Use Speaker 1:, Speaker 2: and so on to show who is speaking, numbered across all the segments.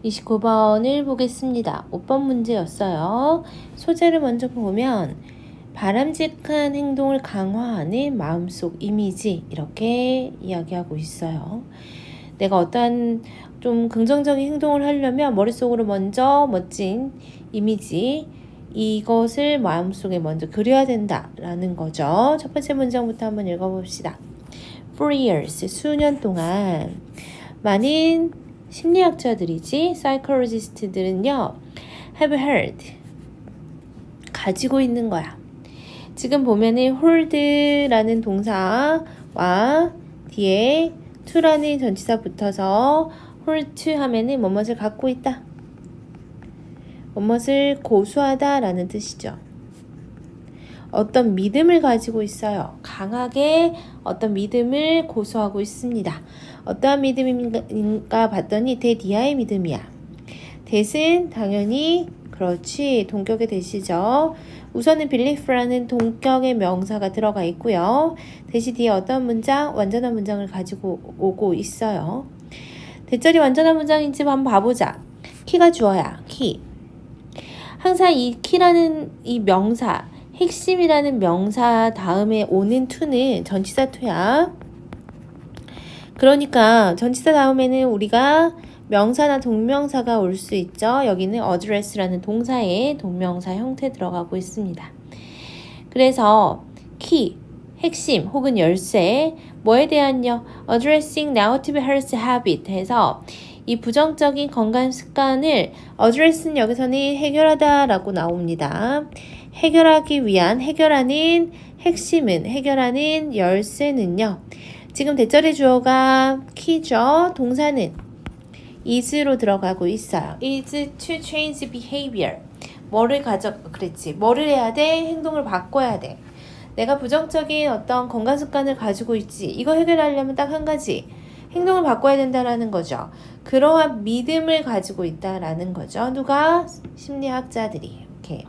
Speaker 1: 29번을 보겠습니다. 5번 문제였어요. 소재를 먼저 보면 바람직한 행동을 강화하는 마음속 이미지 이렇게 이야기하고 있어요. 내가 어떠한 좀 긍정적인 행동을 하려면 머릿속으로 먼저 멋진 이미지 이것을 마음속에 먼저 그려야 된다라는 거죠. 첫 번째 문장부터 한번 읽어봅시다. For years, 수년 동안 많은 심리학자들이지 psychologist들은요 have heard 가지고 있는 거야. 지금 보면은 hold라는 동사와 뒤에 to라는 전치사 붙어서 hold to 하면은 뭐뭇을 갖고 있다. 뭐뭇을 고수하다 라는 뜻이죠. 어떤 믿음을 가지고 있어요. 강하게 어떤 믿음을 고수하고 있습니다. 어떠한 믿음인가 봤더니 대디아의 믿음이야. 대신 당연히 그렇지 동격의 대시죠. 우선은 belief라는 동격의 명사가 들어가 있고요. 대시 뒤에 어떤 문장? 완전한 문장을 가지고 오고 있어요. 대절이 완전한 문장인지 한번 봐보자. 키가 주어야. 키. 항상 이 키라는 이 명사 핵심이라는 명사 다음에 오는 to는 전치사 to야. 그러니까 전치사 다음에는 우리가 명사나 동명사가 올 수 있죠. 여기는 address라는 동사의 동명사 형태 들어가고 있습니다. 그래서 키, 핵심 혹은 열쇠 뭐에 대한요? addressing negative health habit 해서 이 부정적인 건강 습관을 address는 여기서는 해결하다 라고 나옵니다. 해결하기 위한 해결하는 핵심은 해결하는 열쇠는요. 지금 대절의 주어가 키죠. 동사는 is로 들어가고 있어요. is to change behavior. 뭐를 해야 돼? 행동을 바꿔야 돼. 내가 부정적인 어떤 건강 습관을 가지고 있지. 이거 해결하려면 딱 한 가지. 행동을 바꿔야 된다라는 거죠. 그러한 믿음을 가지고 있다라는 거죠. 누가? 심리학자들이. 이렇게.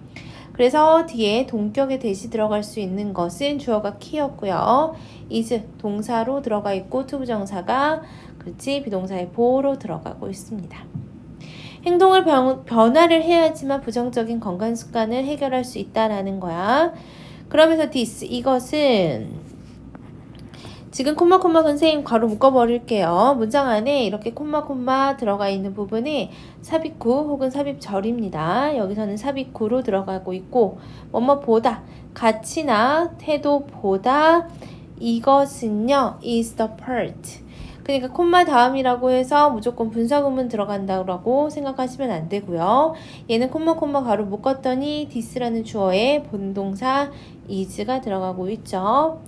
Speaker 1: 그래서 뒤에 동격의 대시 들어갈 수 있는 것은 주어가 키였고요. is 동사로 들어가 있고 to 부정사가 그렇지 비동사의 보로 들어가고 있습니다. 행동을 변화를 해야지만 부정적인 건강 습관을 해결할 수 있다라는 거야. 그러면서 this 이것은 지금 콤마 선생님 괄호 묶어버릴게요. 문장 안에 이렇게 콤마 들어가 있는 부분이 삽입구 혹은 삽입절입니다. 여기서는 삽입구로 들어가고 있고 뭐뭐보다 가치나 태도보다 이것은요 is the part. 그러니까 콤마 다음이라고 해서 무조건 분사구문 들어간다고 생각하시면 안 되고요. 얘는 콤마 가로 묶었더니 this라는 주어에 본동사 is가 들어가고 있죠.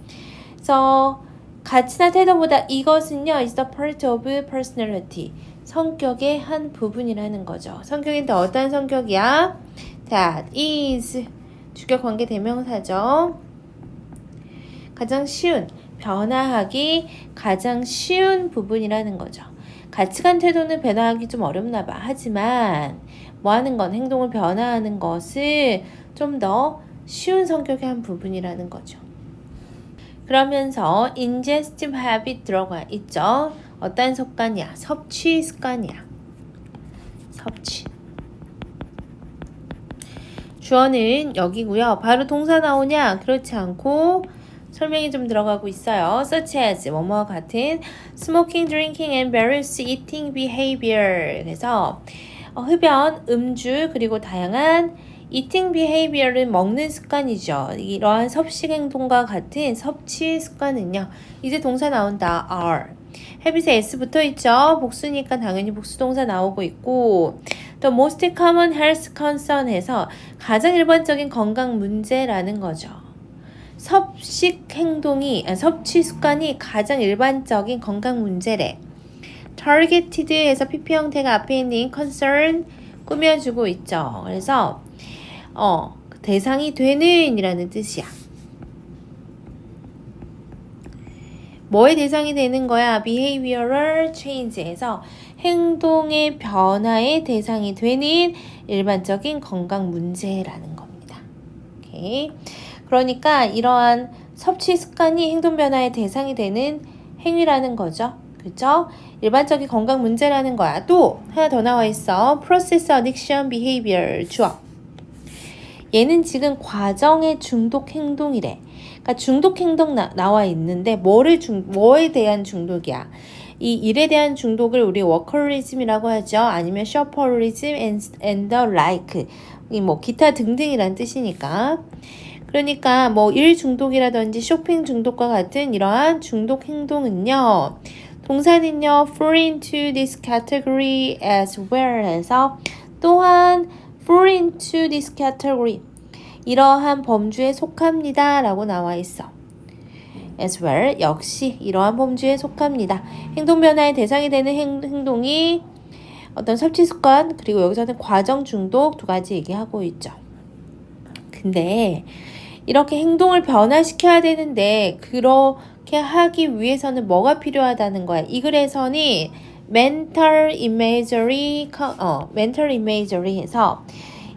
Speaker 1: 그래서 가치나 태도보다 이것은요 is the part of personality. 성격의 한 부분이라는 거죠. 성격인데 어떤 성격이야? That is 주격 관계 대명사죠. 가장 쉬운 변화하기 가장 쉬운 부분이라는 거죠. 가치관 태도는 변화하기 좀 어렵나 봐. 하지만 뭐 하는 건 행동을 변화하는 것을 좀 더 쉬운 성격의 한 부분이라는 거죠. 그러면서 ingestive habit 들어가 있죠. 어떤 습관이야? 섭취 습관이야. 섭취. 주어는 여기고요. 바로 동사 나오냐? 그렇지 않고 설명이 좀 들어가고 있어요. such as 뭐뭐와 같은 smoking, drinking, and various eating behavior. 그래서 흡연, 음주 그리고 다양한 eating behavior는 먹는 습관이죠. 이러한 섭식 행동과 같은 섭취 습관은요. 이제 동사 나온다. are. habit에 s 붙어있죠. 복수니까 당연히 복수동사 나오고 있고 The most common health concern 해서 가장 일반적인 건강 문제라는 거죠. 섭취 습관이 가장 일반적인 건강 문제래. targeted 해서 PP 형태가 앞에 있는 concern 꾸며주고 있죠. 그래서 대상이 되는 이라는 뜻이야. 뭐의 대상이 되는 거야? behavioral change에서 행동의 변화의 대상이 되는 일반적인 건강 문제라는 겁니다. 오케이. 그러니까 이러한 섭취 습관이 행동 변화의 대상이 되는 행위라는 거죠. 그쵸? 일반적인 건강 문제라는 거야. 또 하나 더 나와 있어. Process addiction behavior 주어. 얘는 지금 과정의 중독 행동이래. 그러니까 중독 행동 나와 있는데 뭐에 대한 중독이야? 이 일에 대한 중독을 우리 워커리즘이라고 하죠. 아니면 셔퍼리즘 and the like. 이 뭐 기타 등등이란 뜻이니까. 그러니까 뭐 일 중독이라든지 쇼핑 중독과 같은 이러한 중독 행동은요. 동사는요. fall into this category as well 해서 또한 fall into this category 이러한 범주에 속합니다 라고 나와 있어. as well 역시 이러한 범주에 속합니다. 행동 변화의 대상이 되는 행동이 어떤 섭취 습관 그리고 여기서는 과정 중독 두 가지 얘기하고 있죠. 근데 이렇게 행동을 변화시켜야 되는데 그렇게 하기 위해서는 뭐가 필요하다는 거야. 이 글에서는 mental imagery 해서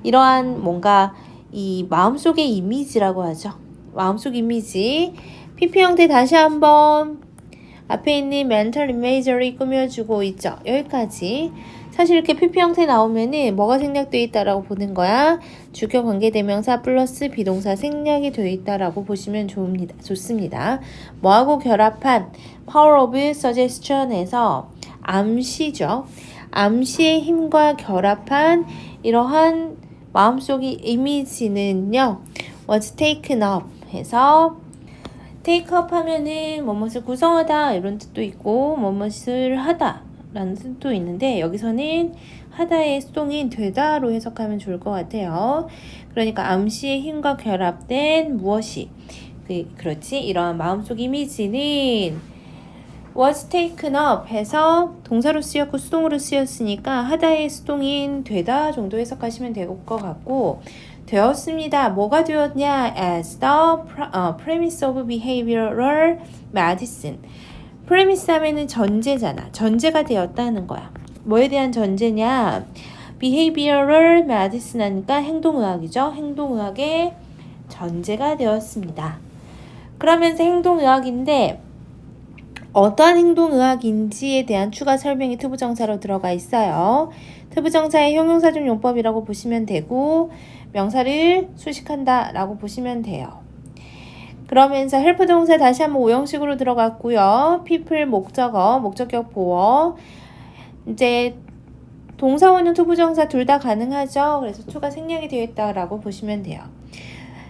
Speaker 1: 이러한 뭔가 이 마음속의 이미지라고 하죠. 마음속 이미지. PP 형태 다시 한번 앞에 있는 mental imagery 꾸며주고 있죠. 여기까지. 사실 이렇게 PP 형태 나오면은 뭐가 생략되어 있다라고 보는 거야. 주격 관계대명사 플러스 비동사 생략이 되어 있다라고 보시면 좋습니다. 뭐하고 결합한 power of suggestion에서 암시죠. 암시의 힘과 결합한 이러한 마음속의 이미지는요. was taken up 해서 take up 하면은 뭐뭇을 구성하다 이런 뜻도 있고 뭐뭇을 하다 라는 뜻도 있는데 여기서는 하다의 수동인 되다로 해석하면 좋을 것 같아요. 그러니까 암시의 힘과 결합된 무엇이 그렇지 이러한 마음속 이미지는 was taken up 해서 동사로 쓰였고 수동으로 쓰였으니까 하다의 수동인 되다 정도 해석하시면 될 것 같고 되었습니다. 뭐가 되었냐? as the premise of behavioral medicine. premise 하면은 전제잖아. 전제가 되었다는 거야. 뭐에 대한 전제냐? behavioral medicine 하니까 행동의학이죠. 행동의학의 전제가 되었습니다. 그러면서 행동의학인데 어떠한 행동의학인지에 대한 추가 설명이 투부정사로 들어가 있어요. 투부정사의 형용사적 용법이라고 보시면 되고 명사를 수식한다 라고 보시면 돼요. 그러면서 헬프 동사 다시 한번 오형식으로 들어갔고요. people 목적어, 목적격 보어. 이제 동사 원형 투부정사 둘 다 가능하죠. 그래서 추가 생략이 되어 있다라고 보시면 돼요.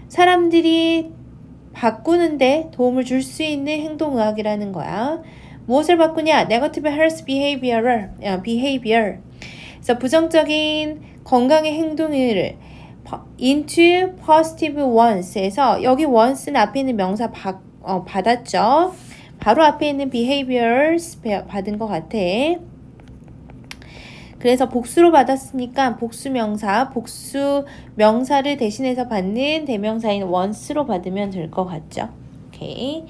Speaker 1: 사람들이 바꾸는데 도움을 줄 수 있는 행동의학이라는 거야. 무엇을 바꾸냐? Negative health behavior. 그래서 부정적인 건강의 행동을 into positive ones에서 여기 ones는 앞에 있는 명사 받았죠. 바로 앞에 있는 behaviors 받은 것 같아. 그래서 복수로 받았으니까 복수 명사를 대신해서 받는 대명사인 once로 받으면 될 것 같죠. 오케이.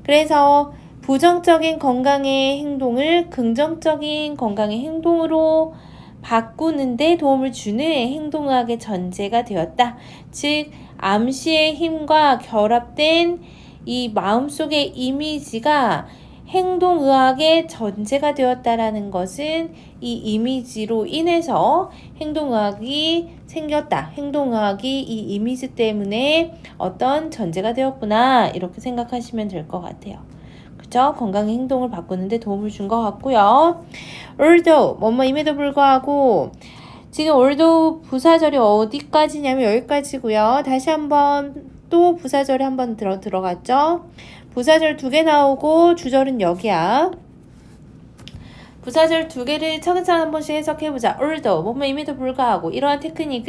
Speaker 1: 그래서 부정적인 건강의 행동을 긍정적인 건강의 행동으로 바꾸는데 도움을 주는 행동의학의 전제가 되었다. 즉 암시의 힘과 결합된 이 마음속의 이미지가 행동의학의 전제가 되었다라는 것은 이 이미지로 인해서 행동의학이 생겼다. 행동의학이 이 이미지 때문에 어떤 전제가 되었구나. 이렇게 생각하시면 될 것 같아요. 그죠? 건강의 행동을 바꾸는데 도움을 준 것 같고요. although 뭐뭐임에도 불구하고 지금 although 부사절이 어디까지냐면 여기까지고요. 다시 한번 또 부사절이 한번 들어갔죠. 부사절 2개 나오고 주절은 여기야. 부사절 2개를 차근차근 한 번씩 해석해보자. although 뭐뭐임에도 불구하고 이러한 테크닉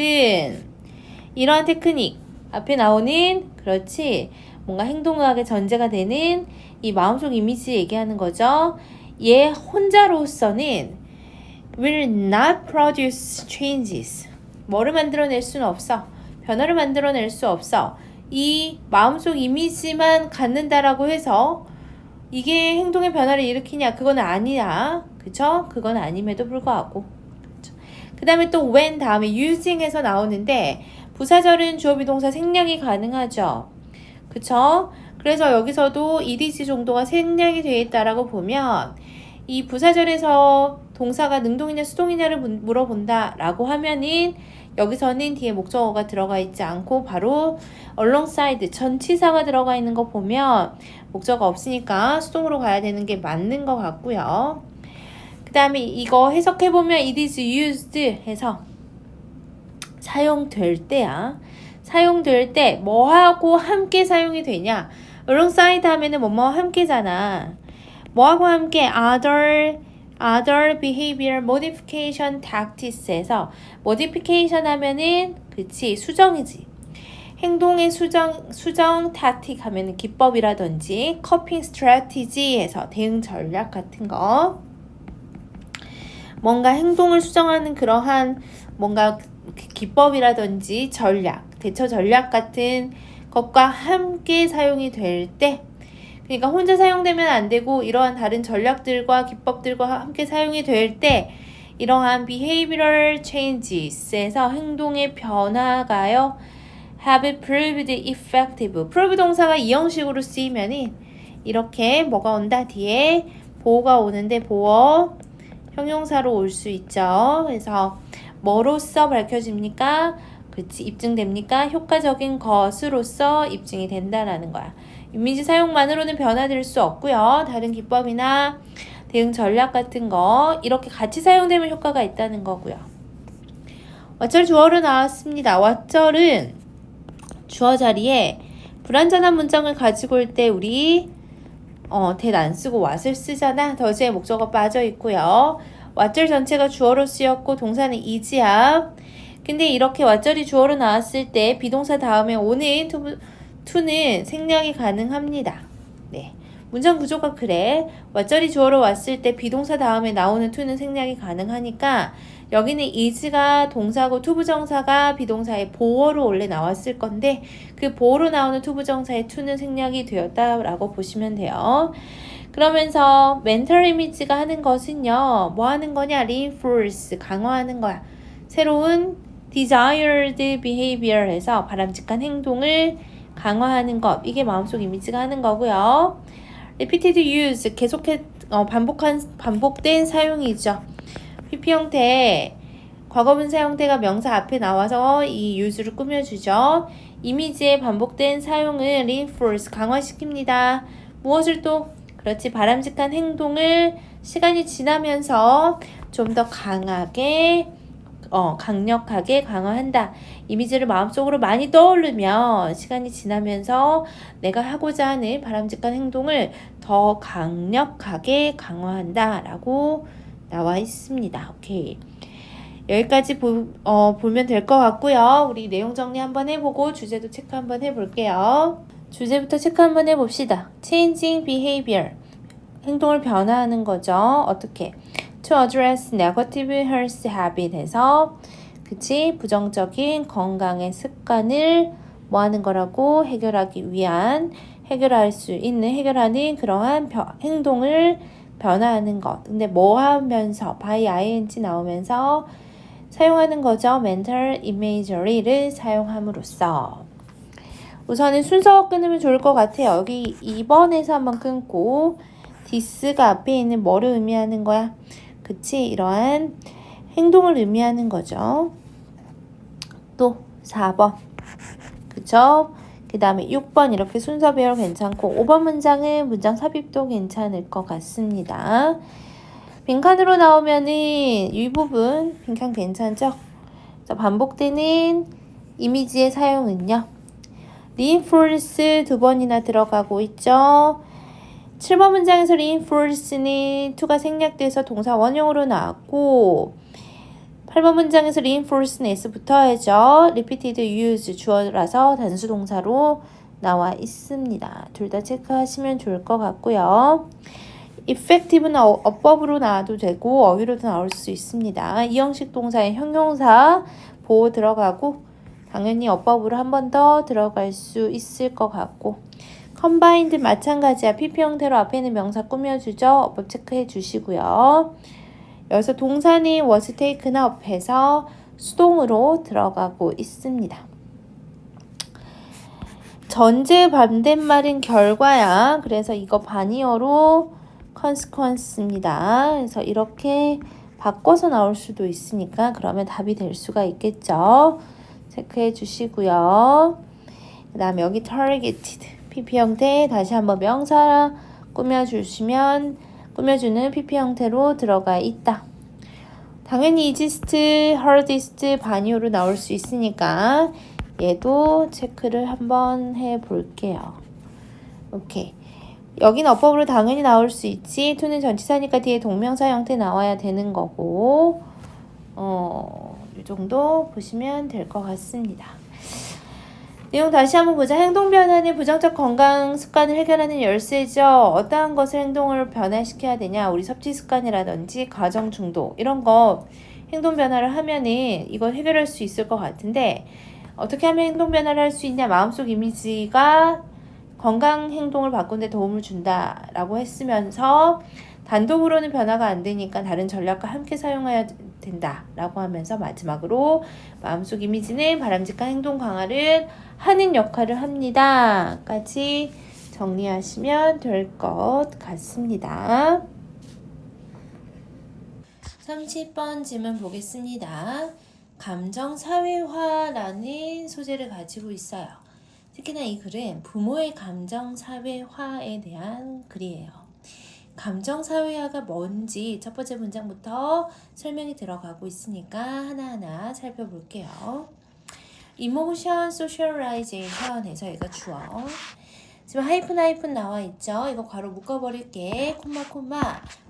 Speaker 1: 앞에 나오는 그렇지 뭔가 행동의학의 전제가 되는 이 마음속 이미지 얘기하는 거죠. 얘 혼자로서는 will not produce changes. 뭐를 만들어낼 수는 없어. 변화를 만들어낼 수 없어. 이 마음속 이미지만 갖는다라고 해서 이게 행동의 변화를 일으키냐? 그건 아니야. 그쵸? 그건 아님에도 불구하고. 그 다음에 또 when 다음에 using에서 나오는데 부사절은 주어 비동사 생략이 가능하죠. 그쵸? 그래서 여기서도 EDG 정도가 생략이 되어 있다라고 보면 이 부사절에서 동사가 능동이냐 수동이냐를 물어본다 라고 하면은 여기서는 뒤에 목적어가 들어가 있지 않고 바로 alongside 전치사가 들어가 있는 거 보면 목적어가 없으니까 수동으로 가야 되는 게 맞는 것 같고요. 그 다음에 이거 해석해보면 it is used 해서 사용될 때야. 사용될 때 뭐하고 함께 사용이 되냐? alongside 하면은 뭐뭐 함께잖아. 뭐하고 함께 other behavior modification tactics에서 modification 하면은 그치 수정이지. 행동의 수정 tactic 하면은 기법이라든지 coping strategy에서 대응 전략 같은 거. 뭔가 행동을 수정하는 그러한 뭔가 기법이라든지 전략, 대처 전략 같은 것과 함께 사용이 될 때, 그러니까 혼자 사용되면 안 되고 이러한 다른 전략들과 기법들과 함께 사용이 될 때 이러한 behavioral changes에서 행동의 변화가요 have proved effective. prove 동사가 이 형식으로 쓰이면은 이렇게 뭐가 온다 뒤에 보어가 오는데 보어 형용사로 올 수 있죠. 그래서 뭐로써 밝혀집니까? 그치, 입증됩니까? 효과적인 것으로서 입증이 된다라는 거야. 이미지 사용만으로는 변화될 수 없고요. 다른 기법이나 대응 전략 같은 거 이렇게 같이 사용되면 효과가 있다는 거고요. 왓절 주어로 나왔습니다. 왓절은 주어 자리에 불완전한 문장을 가지고 올 때 우리 that 안 쓰고 what을 쓰잖아. 더즈의 목적어 빠져 있고요. 왓절 전체가 주어로 쓰였고 동사는 is야. 근데 이렇게 왓절이 주어로 나왔을 때 비동사 다음에 오는 to는 생략이 가능합니다. 네. 문장 구조가 그래. 왓절이 주어로 왔을 때 비동사 다음에 나오는 to는 생략이 가능하니까 여기는 is가 동사고 투부정사가 비동사의 보어로 원래 나왔을 건데 그 보어로 나오는 투부정사의 to는 생략이 되었다라고 보시면 돼요. 그러면서 mental image가 하는 것은요. 뭐 하는 거냐? reinforce, 강화하는 거야. 새로운 desired behavior에서 바람직한 행동을 강화하는 것. 이게 마음속 이미지가 하는 거고요. repeated use, 반복된 사용이죠. PP 형태, 과거분사 형태가 명사 앞에 나와서 이 use를 꾸며주죠. 이미지의 반복된 사용을 reinforce, 강화시킵니다. 무엇을 또? 그렇지, 바람직한 행동을 시간이 지나면서 좀 더 강력하게 강화한다. 이미지를 마음속으로 많이 떠오르면 시간이 지나면서 내가 하고자 하는 바람직한 행동을 더 강력하게 강화한다 라고 나와 있습니다. 오케이. 여기까지 보면 될 것 같고요. 우리 내용 정리 한번 해보고 주제도 체크 한번 해볼게요. 주제부터 체크 한번 해봅시다. Changing behavior. 행동을 변화하는 거죠. 어떻게? To address negative health habit에서 그치? 부정적인 건강의 습관을 뭐 하는 거라고? 해결하기 위한 해결하는 그러한 행동을 변화하는 것. 근데 뭐 하면서 by ing 나오면서 사용하는 거죠. mental imagery를 사용함으로써. 우선은 순서 끊으면 좋을 것 같아요. 여기 2번에서 한번 끊고 this가 앞에 있는 뭐를 의미하는 거야? 그치? 이러한 행동을 의미하는 거죠. 또 4번. 그쵸? 그 다음에 6번 이렇게 순서 배열 괜찮고 5번 문장은 문장 삽입도 괜찮을 것 같습니다. 빈칸으로 나오면은 이 부분 빈칸 괜찮죠? 반복되는 이미지의 사용은요. reinforce 2번이나 들어가고 있죠. 7번 문장에서 reinforce는 to가 생략돼서 동사 원형으로 나왔고 8번 문장에서 reinforce는 s 붙어야죠. repeated use 주어라서 단수 동사로 나와 있습니다. 둘 다 체크하시면 좋을 것 같고요. effective는 어법으로 나와도 되고 어휘로도 나올 수 있습니다. 이 형식 동사의 형용사 보호 들어가고 당연히 어법으로 한 번 더 들어갈 수 있을 것 같고 combined 마찬가지야. PP 형태로 앞에 있는 명사 꾸며주죠. 어법 체크해 주시고요. 여기서 동사는 was taken up 해서 수동으로 들어가고 있습니다. 전제 반대말은 결과야. 그래서 이거 반이어로 consequence입니다. 그래서 이렇게 바꿔서 나올 수도 있으니까 그러면 답이 될 수가 있겠죠. 체크해 주시고요. 그 다음에 여기 targeted, PP 형태 다시 한번 명사 꾸며주시면 꾸며주는 PP 형태로 들어가 있다. 당연히 easiest, hardest 반이어로 나올 수 있으니까 얘도 체크를 한번 해볼게요. 오케이. 여기는 어법으로 당연히 나올 수 있지. to는 전치사니까 뒤에 동명사 형태 나와야 되는 거고 이 정도 보시면 될 것 같습니다. 내용 다시 한번 보자. 행동 변화는 부정적 건강 습관을 해결하는 열쇠죠. 어떠한 것을 행동을 변화시켜야 되냐. 우리 섭취 습관이라든지 가정 중독 이런 거 행동 변화를 하면은 이걸 해결할 수 있을 것 같은데 어떻게 하면 행동 변화를 할 수 있냐. 마음속 이미지가 건강 행동을 바꾸는 데 도움을 준다라고 했으면서 단독으로는 변화가 안 되니까 다른 전략과 함께 사용해야 된다라고 하면서 마지막으로 마음속 이미지는 바람직한 행동 강화를 하는 역할을 합니다. 까지 정리하시면 될 것 같습니다. 30번 질문 보겠습니다. 감정 사회화라는 소재를 가지고 있어요. 특히나 이 글은 부모의 감정 사회화에 대한 글이에요. 감정 사회화가 뭔지 첫 번째 문장부터 설명이 들어가고 있으니까 하나하나 살펴볼게요. Emotion Socialization에서 얘가 주어. 지금 하이픈 나와 있죠. 이거 괄호 묶어버릴게. 콤마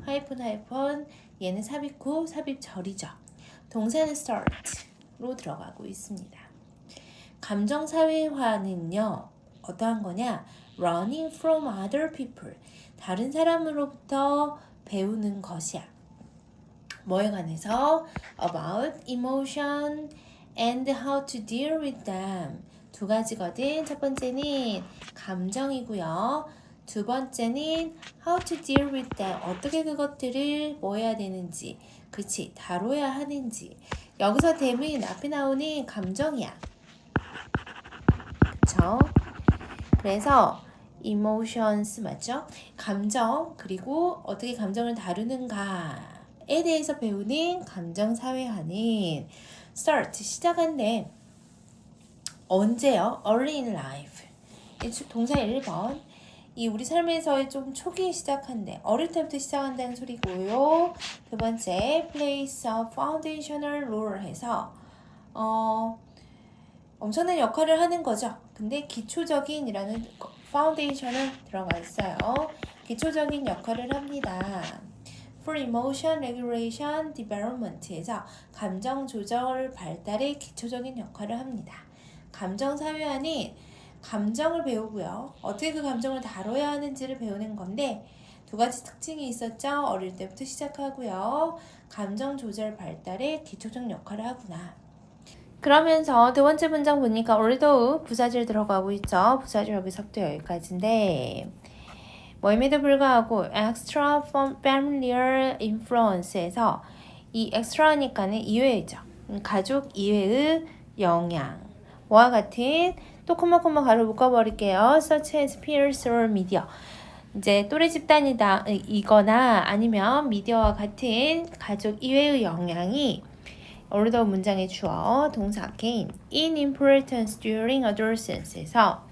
Speaker 1: 하이픈 얘는 삽입 후 삽입절이죠. 동사는 start로 들어가고 있습니다. 감정 사회화는요. 어떠한 거냐? Learning from other people. 다른 사람으로부터 배우는 것이야. 뭐에 관해서? About emotion and how to deal with them. 두 가지거든. 첫 번째는 감정이고요. 두 번째는 how to deal with them. 어떻게 그것들을 뭐 해야 되는지, 그치, 다뤄야 하는지. 여기서 them은 앞에 나오는 감정이야. 그쵸? 그래서 emotions 맞죠? 감정, 그리고 어떻게 감정을 다루는가에 대해서 배우는 감정 사회화는 start, 시작한데 언제요? Early in life. 동사 1번. 이 우리 삶에서의 좀 초기에 시작한대. 어릴 때부터 시작한다는 소리고요. 두 번째, plays a foundational role 해서 엄청난 역할을 하는 거죠. 근데 기초적인이라는 foundation을 들어가 있어요. 기초적인 역할을 합니다. For emotion regulation development에서 감정 조절 발달의 기초적인 역할을 합니다. 감정 사회화는 감정을 배우고요. 어떻게 그 감정을 다뤄야 하는지를 배우는 건데 두 가지 특징이 있었죠. 어릴 때부터 시작하고요. 감정 조절 발달의 기초적 역할을 하구나. 그러면서 두 번째 문장 보니까 although 부사절 들어가고 있죠. 부사절 여기서부터 여기까지인데 뭐임에도 불구하고 extra familiar influence에서 이 extra니까는 이외이죠. 가족 이외의 영향 와 같은 또 콤마 가로 묶어버릴게요. such as peers or media. 이제 또래 집단이다 이거나 아니면 미디어와 같은 가족 이외의 영향이 어르더 문장의 주어 동사 gain in importance during adolescence에서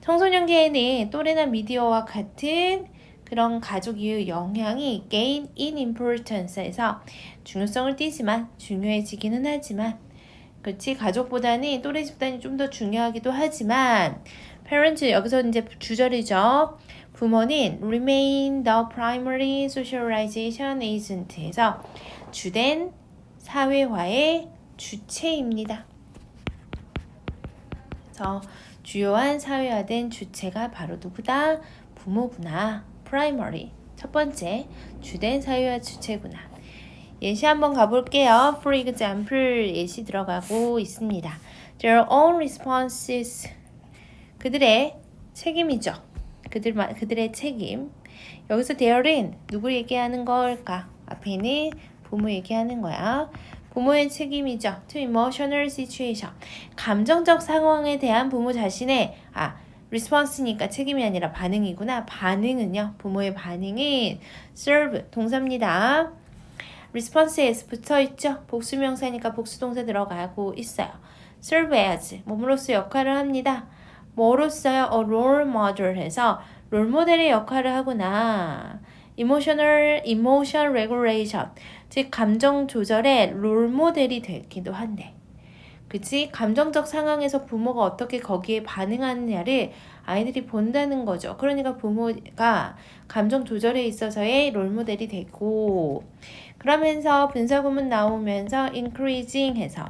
Speaker 1: 청소년기에는 또래나 미디어와 같은 그런 가족 이외의 영향이 gain in importance에서 중요성을 띠지만 중요해지기는 하지만 그렇지 가족보다는 또래 집단이 좀 더 중요하기도 하지만 parents 여기서 이제 주절이죠. 부모는 remain the primary socialization agent에서 주된 사회화의 주체입니다. 그래서 주요한 사회화된 주체가 바로 누구다? 부모구나. primary 첫 번째 주된 사회화 주체구나. 예시 한번 가볼게요. For example 예시 들어가고 있습니다. Their own responses 그들의 책임이죠. 그들의 책임. 여기서 therein 누구 얘기하는 걸까? 앞에는 부모 얘기하는 거야. 부모의 책임이죠. To emotional situation 감정적 상황에 대한 부모 자신의 response니까 책임이 아니라 반응이구나. 반응은요. 부모의 반응은 serve 동사입니다. response에 s 붙어있죠. 복수명사니까 복수동사 들어가고 있어요. serve as 몸으로써 역할을 합니다. 뭐로써요? a role model 해서 롤모델의 역할을 하구나. emotion regulation 즉 감정 조절의 롤모델이 되기도 한데 그치? 감정적 상황에서 부모가 어떻게 거기에 반응하느냐를 아이들이 본다는 거죠. 그러니까 부모가 감정 조절에 있어서의 롤모델이 되고 그러면서 분사구문 나오면서 increasing 해서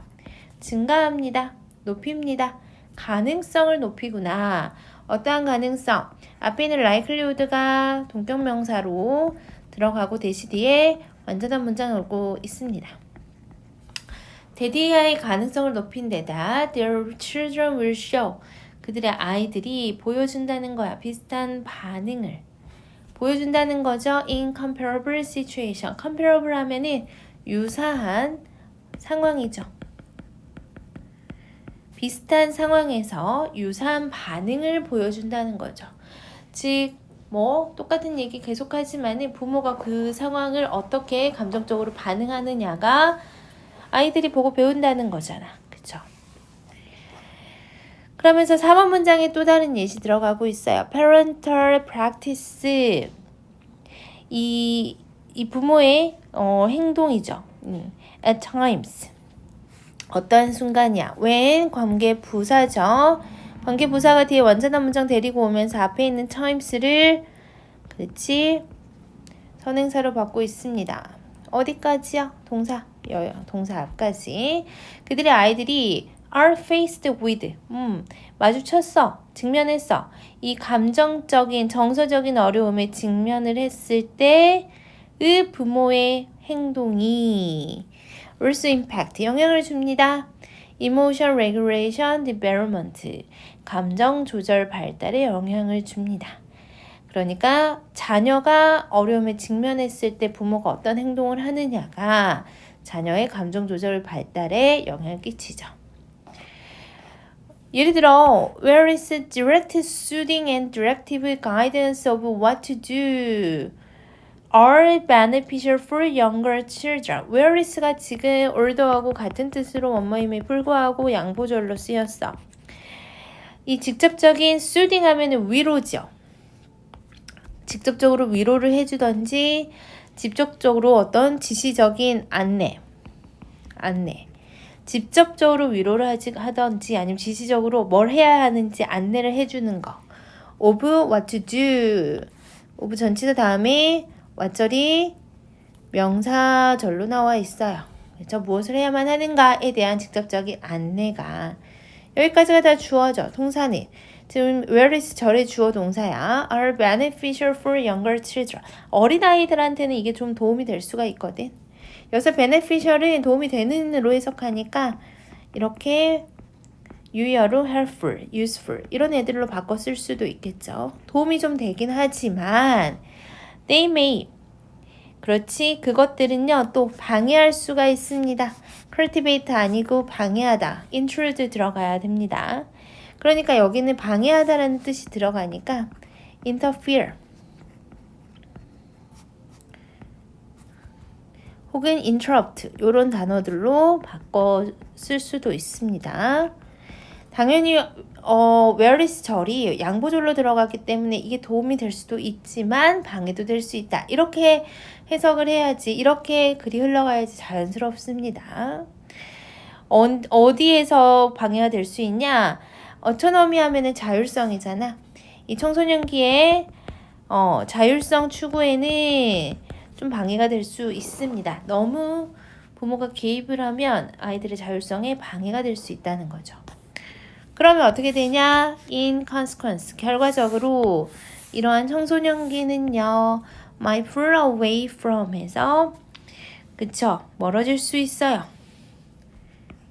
Speaker 1: 증가합니다. 높입니다. 가능성을 높이구나. 어떠한 가능성? 앞에 있는 likelihood가 동격명사로 들어가고 대시 뒤에 완전한 문장을 오고 있습니다. 대디아의 가능성을 높인 데다 their children will show 그들의 아이들이 보여준다는 거야. 비슷한 반응을 보여준다는 거죠. in comparable situation comparable 하면은 유사한 상황이죠. 비슷한 상황에서 유사한 반응을 보여준다는 거죠. 즉 뭐 똑같은 얘기 계속하지만 부모가 그 상황을 어떻게 감정적으로 반응하느냐가 아이들이 보고 배운다는 거잖아. 그쵸? 그러면서 4번 문장에 또 다른 예시 들어가고 있어요. parental practice 이 부모의 행동이죠. at times 어떤 순간이야. when 관계부사죠. 관계부사가 뒤에 완전한 문장 데리고 오면서 앞에 있는 times를 그렇지 선행사로 받고 있습니다. 어디까지요? 동사 앞까지. 그들의 아이들이 are faced with 마주쳤어. 직면했어. 이 감정적인 정서적인 어려움에 직면을 했을 때의 부모의 행동이 also impact 영향을 줍니다. emotion regulation development 감정 조절 발달에 영향을 줍니다. 그러니까 자녀가 어려움에 직면했을 때 부모가 어떤 행동을 하느냐가 자녀의 감정 조절 발달에 영향을 끼치죠. 예를 들어 where is direct soothing and directive guidance of what to do are beneficial for younger children. where is가 지금 older하고 같은 뜻으로 원모임에 불구하고 양보절로 쓰였어. 이 직접적인 soothing 하면 위로죠. 직접적으로 위로를 해주던지 직접적으로 어떤 지시적인 안내 직접적으로 위로를 하던지 아니면 지시적으로 뭘 해야 하는지 안내를 해주는 거 of what to do of 전치사 다음에 왓절이 명사절로 나와 있어요. 그래서 무엇을 해야만 하는가에 대한 직접적인 안내가 여기까지가 다 주어져. 동사는 지금 where is 절의 주어 동사야. are beneficial for younger children. 어린아이들한테는 이게 좀 도움이 될 수가 있거든. 여기서 beneficial은 도움이 되는으로 해석하니까 이렇게 유효로 helpful, useful 이런 애들로 바꿔 쓸 수도 있겠죠. 도움이 좀 되긴 하지만 they may 그렇지 그것들은요 또 방해할 수가 있습니다. cultivate 아니고 방해하다 intrude 들어가야 됩니다. 그러니까 여기는 방해하다라는 뜻이 들어가니까 interfere 혹은 interrupt 이런 단어들로 바꿔 쓸 수도 있습니다. 당연히 where is 절이 양보절로 들어가기 때문에 이게 도움이 될 수도 있지만 방해도 될 수 있다. 이렇게 해석을 해야지 이렇게 글이 흘러가야지 자연스럽습니다. 어디에서 방해가 될 수 있냐? autonomy 하면은 자율성이잖아. 이 청소년기에 자율성 추구에는 좀 방해가 될 수 있습니다. 너무 부모가 개입을 하면 아이들의 자율성에 방해가 될 수 있다는 거죠. 그러면 어떻게 되냐? In consequence, 결과적으로 이러한 청소년기는요, might pull away from 해서 그쵸? 멀어질 수 있어요.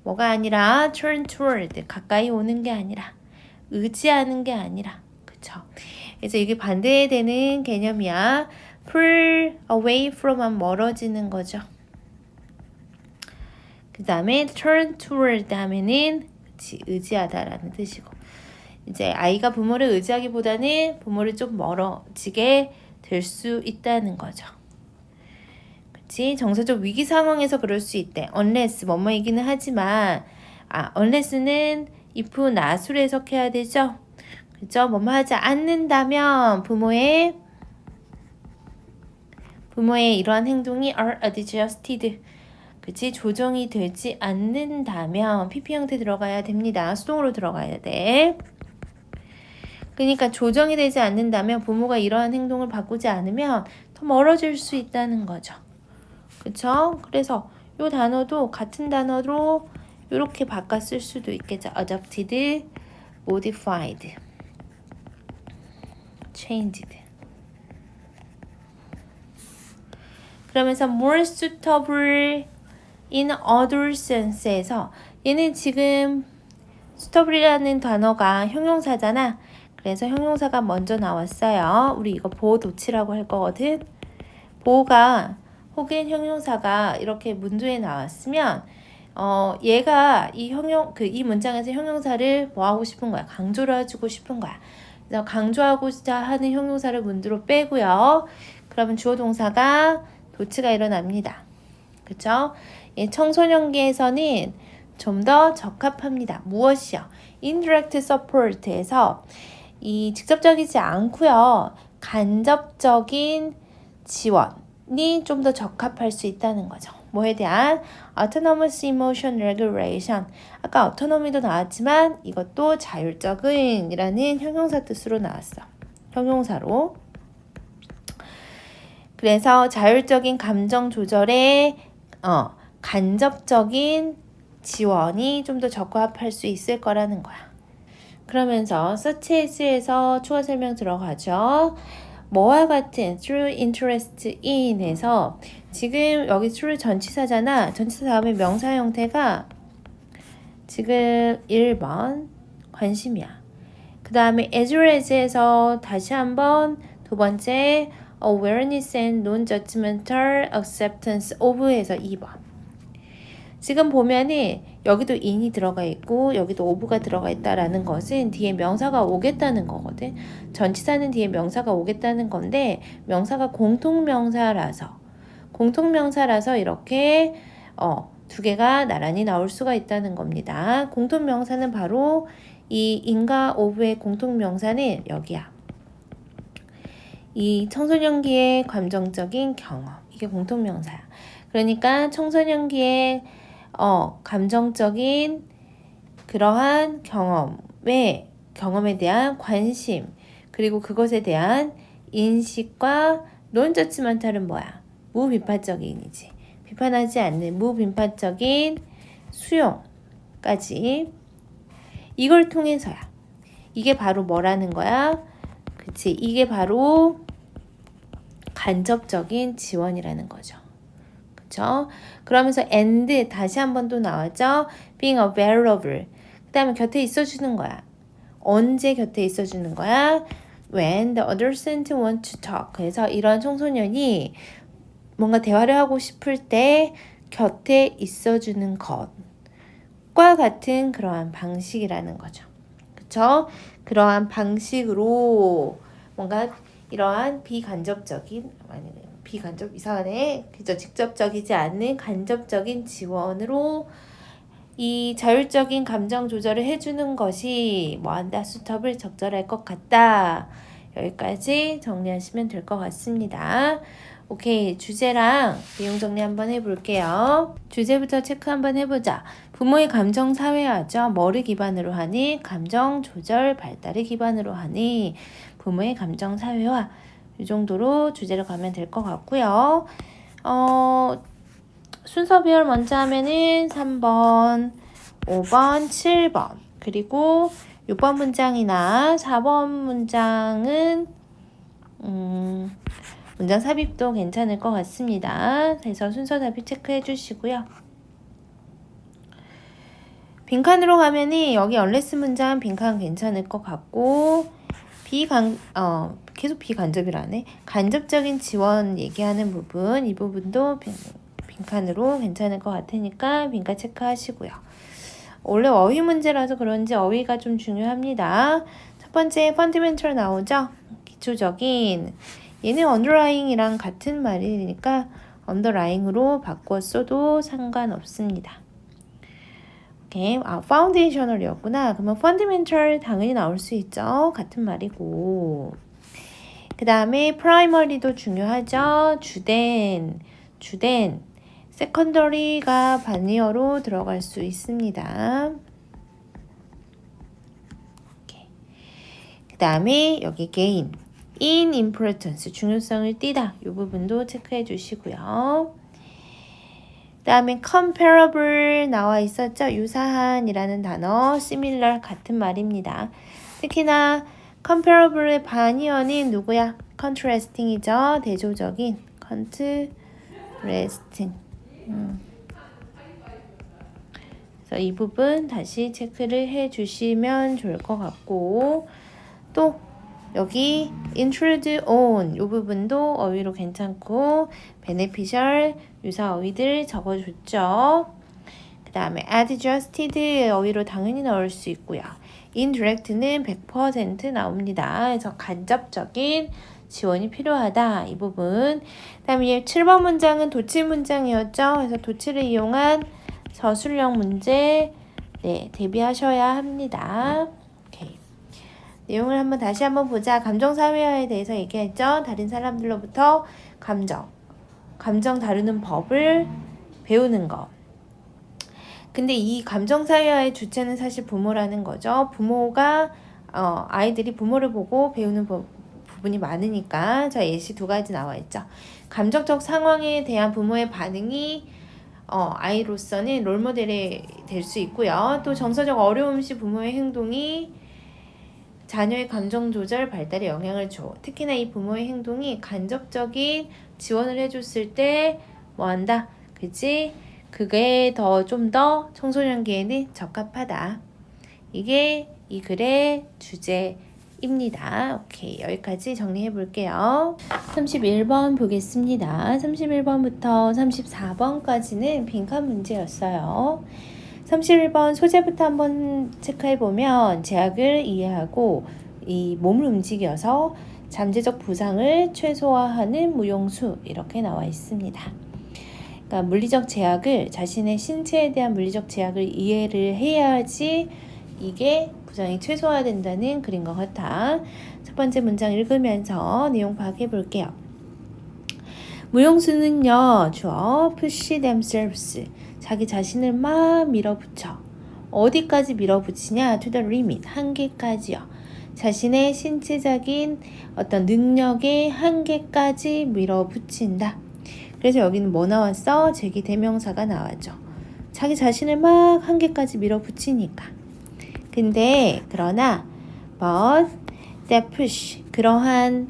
Speaker 1: 뭐가 아니라 turn toward, 가까이 오는 게 아니라 의지하는 게 아니라 그쵸? 그래서 이게 반대되는 개념이야. pull away from 하면 멀어지는 거죠. 그 다음에 turn toward 하면은 그치, 의지하다라는 뜻이고 이제 아이가 부모를 의지하기보다는 부모를 좀 멀어지게 될 수 있다는 거죠. 그치? 정서적 위기 상황에서 그럴 수 있대. unless 뭐뭐이기는 하지만 unless는 if not으로 해석해야 되죠. 그죠? 뭐뭐 하지 않는다면 부모의 이러한 행동이 are adjusted. 그치? 조정이 되지 않는다면 PP 형태 들어가야 됩니다. 수동으로 들어가야 돼. 그러니까 조정이 되지 않는다면 부모가 이러한 행동을 바꾸지 않으면 더 멀어질 수 있다는 거죠. 그쵸? 그래서 이 단어도 같은 단어로 이렇게 바꿔 쓸 수도 있겠죠. adopted, modified, changed. 그러면서 more suitable in other sense에서 얘는 지금 suitable이라는 단어가 형용사잖아. 그래서 형용사가 먼저 나왔어요. 우리 이거 보호 도치라고 할 거거든. 보호가 혹은 형용사가 이렇게 문조에 나왔으면 얘가 이 문장에서 형용사를 뭐 하고 싶은 거야? 강조를 해주고 싶은 거야. 그래서 강조하고자 하는 형용사를 문조로 빼고요. 그러면 주어 동사가 도치가 일어납니다. 그쵸? 청소년기에서는 좀 더 적합합니다. 무엇이요? indirect support에서 이 직접적이지 않고요. 간접적인 지원이 좀 더 적합할 수 있다는 거죠. 뭐에 대한 autonomous emotion regulation. 아까 autonomy도 나왔지만 이것도 자율적인 이라는 형용사 뜻으로 나왔어. 형용사로. 그래서 자율적인 감정 조절에 간접적인 지원이 좀 더 적합할 수 있을 거라는 거야. 그러면서 such as에서 추가 설명 들어가죠. 뭐와 같은 through interest in에서 지금 여기 through 전치사잖아. 전치사 다음에 명사 형태가 지금 1번 관심이야. 그 다음에 as well as에서 다시 한번 두 번째 awareness and non-judgmental acceptance of에서 2번. 지금 보면은 여기도 in이 들어가 있고 여기도 of가 들어가 있다라는 것은 뒤에 명사가 오겠다는 거거든. 전치사는 뒤에 명사가 오겠다는 건데 명사가 공통명사라서 이렇게 두 개가 나란히 나올 수가 있다는 겁니다. 공통명사는 바로 이 in과 of의 공통명사는 여기야. 이 청소년기의 감정적인 경험, 이게 공통명사야. 그러니까 청소년기의 감정적인 그러한 경험에 대한 관심, 그리고 그것에 대한 인식과 논저치먼탈은 뭐야? 무비판적인이지. 비판하지 않는 무비판적인 수용까지. 이걸 통해서야. 이게 바로 뭐라는 거야? 그치? 이게 바로 간접적인 지원이라는 거죠. 그쵸? 그러면서 and 다시 한 번 또 나왔죠? being available. 그 다음에 곁에 있어주는 거야. 언제 곁에 있어주는 거야? when the adolescent want to talk. 그래서 이런 청소년이 뭔가 대화를 하고 싶을 때 곁에 있어주는 것과 같은 그러한 방식이라는 거죠. 그쵸? 그러한 방식으로 뭔가 이러한 이상하네. 그죠? 직접적이지 않는 간접적인 지원으로 이 자율적인 감정 조절을 해주는 것이 뭐한다? 수첩을 적절할 것 같다. 여기까지 정리하시면 될 것 같습니다. 오케이, 주제랑 내용 정리 한번 해볼게요. 주제부터 체크 한번 해보자. 부모의 감정 사회화죠. 뭐를 기반으로 하니? 감정 조절 발달을 기반으로 하니? 부모의 감정 사회화. 이 정도로 주제를 가면 될 것 같고요. 순서별 먼저 하면은 3번, 5번, 7번, 그리고 6번 문장이나 4번 문장은 문장 삽입도 괜찮을 것 같습니다. 그래서 순서 삽입 체크해 주시고요. 빈칸으로 가면은 여기 unless 문장 빈칸 괜찮을 것 같고 계속 비간접이라네. 간접적인 지원 얘기하는 부분, 이 부분도 빈칸으로 괜찮을 것 같으니까 빈칸 체크하시고요. 원래 어휘 문제라서 그런지 어휘가 좀 중요합니다. 첫 번째 fundamental 나오죠? 기초적인. 얘는 underlying이랑 같은 말이니까 underlying으로 바꿔 써도 상관없습니다. 오케이. foundational이었구나. 그러면 fundamental 당연히 나올 수 있죠. 같은 말이고. 그 다음에 primary도 중요하죠. 주된. secondary가 반니어로 들어갈 수 있습니다. 그 다음에 여기 gain, in importance, 중요성을 띠다. 이 부분도 체크해 주시고요. 그 다음에 comparable 나와 있었죠. 유사한이라는 단어, similar 같은 말입니다. 특히나 comparable의 반이어는 누구야? contrasting이죠. 대조적인 contrasting. 그래서 이 부분 다시 체크를 해 주시면 좋을 것 같고, 또 여기 intrude on 이 부분도 어휘로 괜찮고 beneficial 유사 어휘들 적어줬죠. 그 다음에 adjusted 어휘로 당연히 넣을 수 있고요. indirect는 100% 나옵니다. 그래서 간접적인 지원이 필요하다. 이 부분. 그 다음에 7번 문장은 도치 문장이었죠. 그래서 도치를 이용한 서술형 문제 대비하셔야 합니다. 오케이. 내용을 다시 한번 보자. 감정사회화에 대해서 얘기했죠. 다른 사람들로부터 감정 다루는 법을 배우는 거. 근데 이 감정사회화의 주체는 사실 부모라는 거죠. 부모가 아이들이 부모를 보고 배우는 부분이 많으니까 자 예시 두 가지 나와 있죠. 감정적 상황에 대한 부모의 반응이 아이로서는 롤모델이 될 수 있고요. 또 정서적 어려움 시 부모의 행동이 자녀의 감정 조절 발달에 영향을 줘. 특히나 이 부모의 행동이 간접적인 지원을 해줬을 때 뭐한다? 그치? 그게 좀 더 청소년기에는 적합하다. 이게 이 글의 주제입니다. 오케이, 여기까지 정리해 볼게요. 31번 보겠습니다. 31번부터 34번까지는 빈칸 문제였어요. 31번 소재부터 한번 체크해 보면 제약을 이해하고 이 몸을 움직여서 잠재적 부상을 최소화하는 무용수 이렇게 나와 있습니다. 그러니까 물리적 제약을 자신의 신체에 대한 물리적 제약을 이해를 해야지 이게 부상이 최소화된다는 글인 것 같아. 첫 번째 문장 읽으면서 내용 파악해 볼게요. 무용수는요, 주어 push themselves 자기 자신을 막 밀어붙여. 어디까지 밀어붙이냐? to the limit 한계까지요. 자신의 신체적인 어떤 능력의 한계까지 밀어붙인다. 그래서 여기는 뭐 나왔어? 제기 대명사가 나왔죠. 자기 자신을 막 한계까지 밀어붙이니까. 근데 그러나 but that push 그러한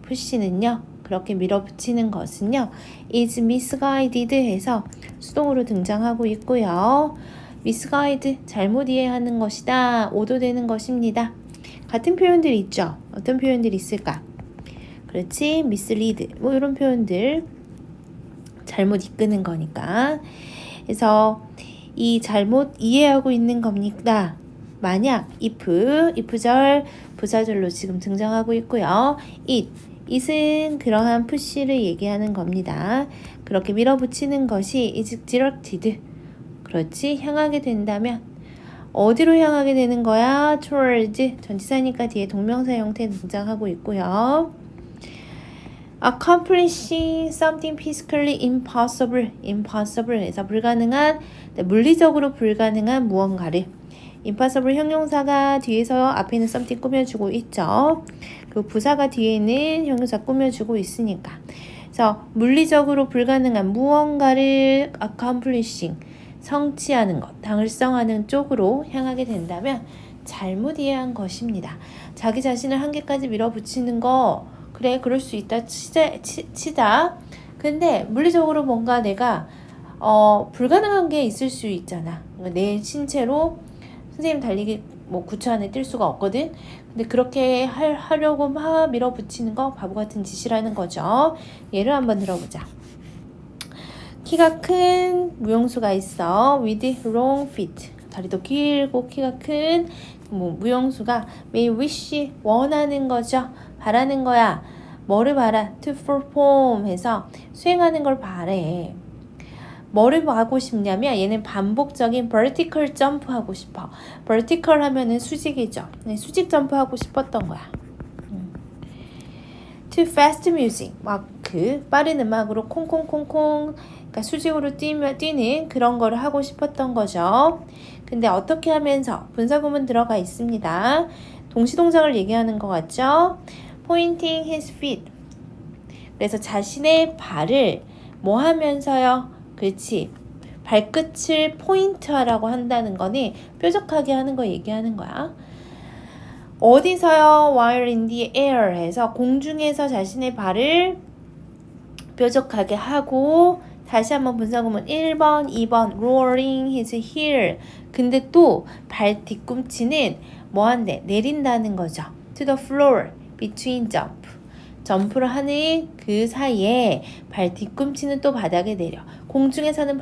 Speaker 1: push는요. 그렇게 밀어붙이는 것은요. is misguided 해서 수동으로 등장하고 있고요. misguide 잘못 이해하는 것이다. 오도되는 것입니다. 같은 표현들이 있죠. 어떤 표현들이 있을까? 그렇지. mislead 뭐 이런 표현들 잘못 이끄는 거니까. 그래서 이 잘못 이해하고 있는 겁니다. 만약 if절 부사절로 지금 등장하고 있고요. it은 그러한 푸시를 얘기하는 겁니다. 그렇게 밀어붙이는 것이 is directed. 그렇지. 향하게 된다면 어디로 향하게 되는 거야? towards 전치사니까 뒤에 동명사 형태 등장하고 있고요. accomplishing something physically impossible 해서 불가능한 물리적으로 불가능한 무언가를 impossible 형용사가 뒤에서 앞에는 something 꾸며주고 있죠. 그 부사가 뒤에는 형용사 꾸며주고 있으니까. 그래서 물리적으로 불가능한 무언가를 accomplishing 성취하는 것, 달성하는 쪽으로 향하게 된다면 잘못 이해한 것입니다. 자기 자신을 한계까지 밀어붙이는 거 그래 그럴 수 있다 치다. 근데 물리적으로 뭔가 내가 불가능한 게 있을 수 있잖아. 내 신체로 선생님 달리기 9초 안에 뛸 수가 없거든. 근데 그렇게 하려고 막 밀어붙이는 거 바보 같은 짓이라는 거죠. 예를 한번 들어보자. 키가 큰 무용수가 있어. with long feet 다리도 길고 키가 큰 무용수가 may wish 원하는 거죠. 바라는 거야. 뭐를 바라? to perform 해서 수행하는 걸 바래. 뭐를 하고 싶냐면 얘는 반복적인 vertical jump 하고 싶어. vertical 하면은 수직이죠. 수직 점프 하고 싶었던 거야. to fast music 막 그 빠른 음악으로 콩콩콩콩 그러니까 수직으로 뛰는 그런 거를 하고 싶었던 거죠. 근데 어떻게 하면서 분사구문 들어가 있습니다. 동시동작을 얘기하는 것 같죠? pointing his feet 그래서 자신의 발을 뭐 하면서요? 그렇지. 발끝을 포인트하라고 한다는 거니 뾰족하게 하는 거 얘기하는 거야. 어디서요? while in the air 해서 공중에서 자신의 발을 뾰족하게 하고 다시 한번 분사구문 1번, 2번 roaring his heel 근데 또 발 뒤꿈치는 뭐 한대? 내린다는 거죠. to the floor between jump 점프를 하는 그 사이에 발 뒤꿈치는 또 바닥에 내려 공중에서는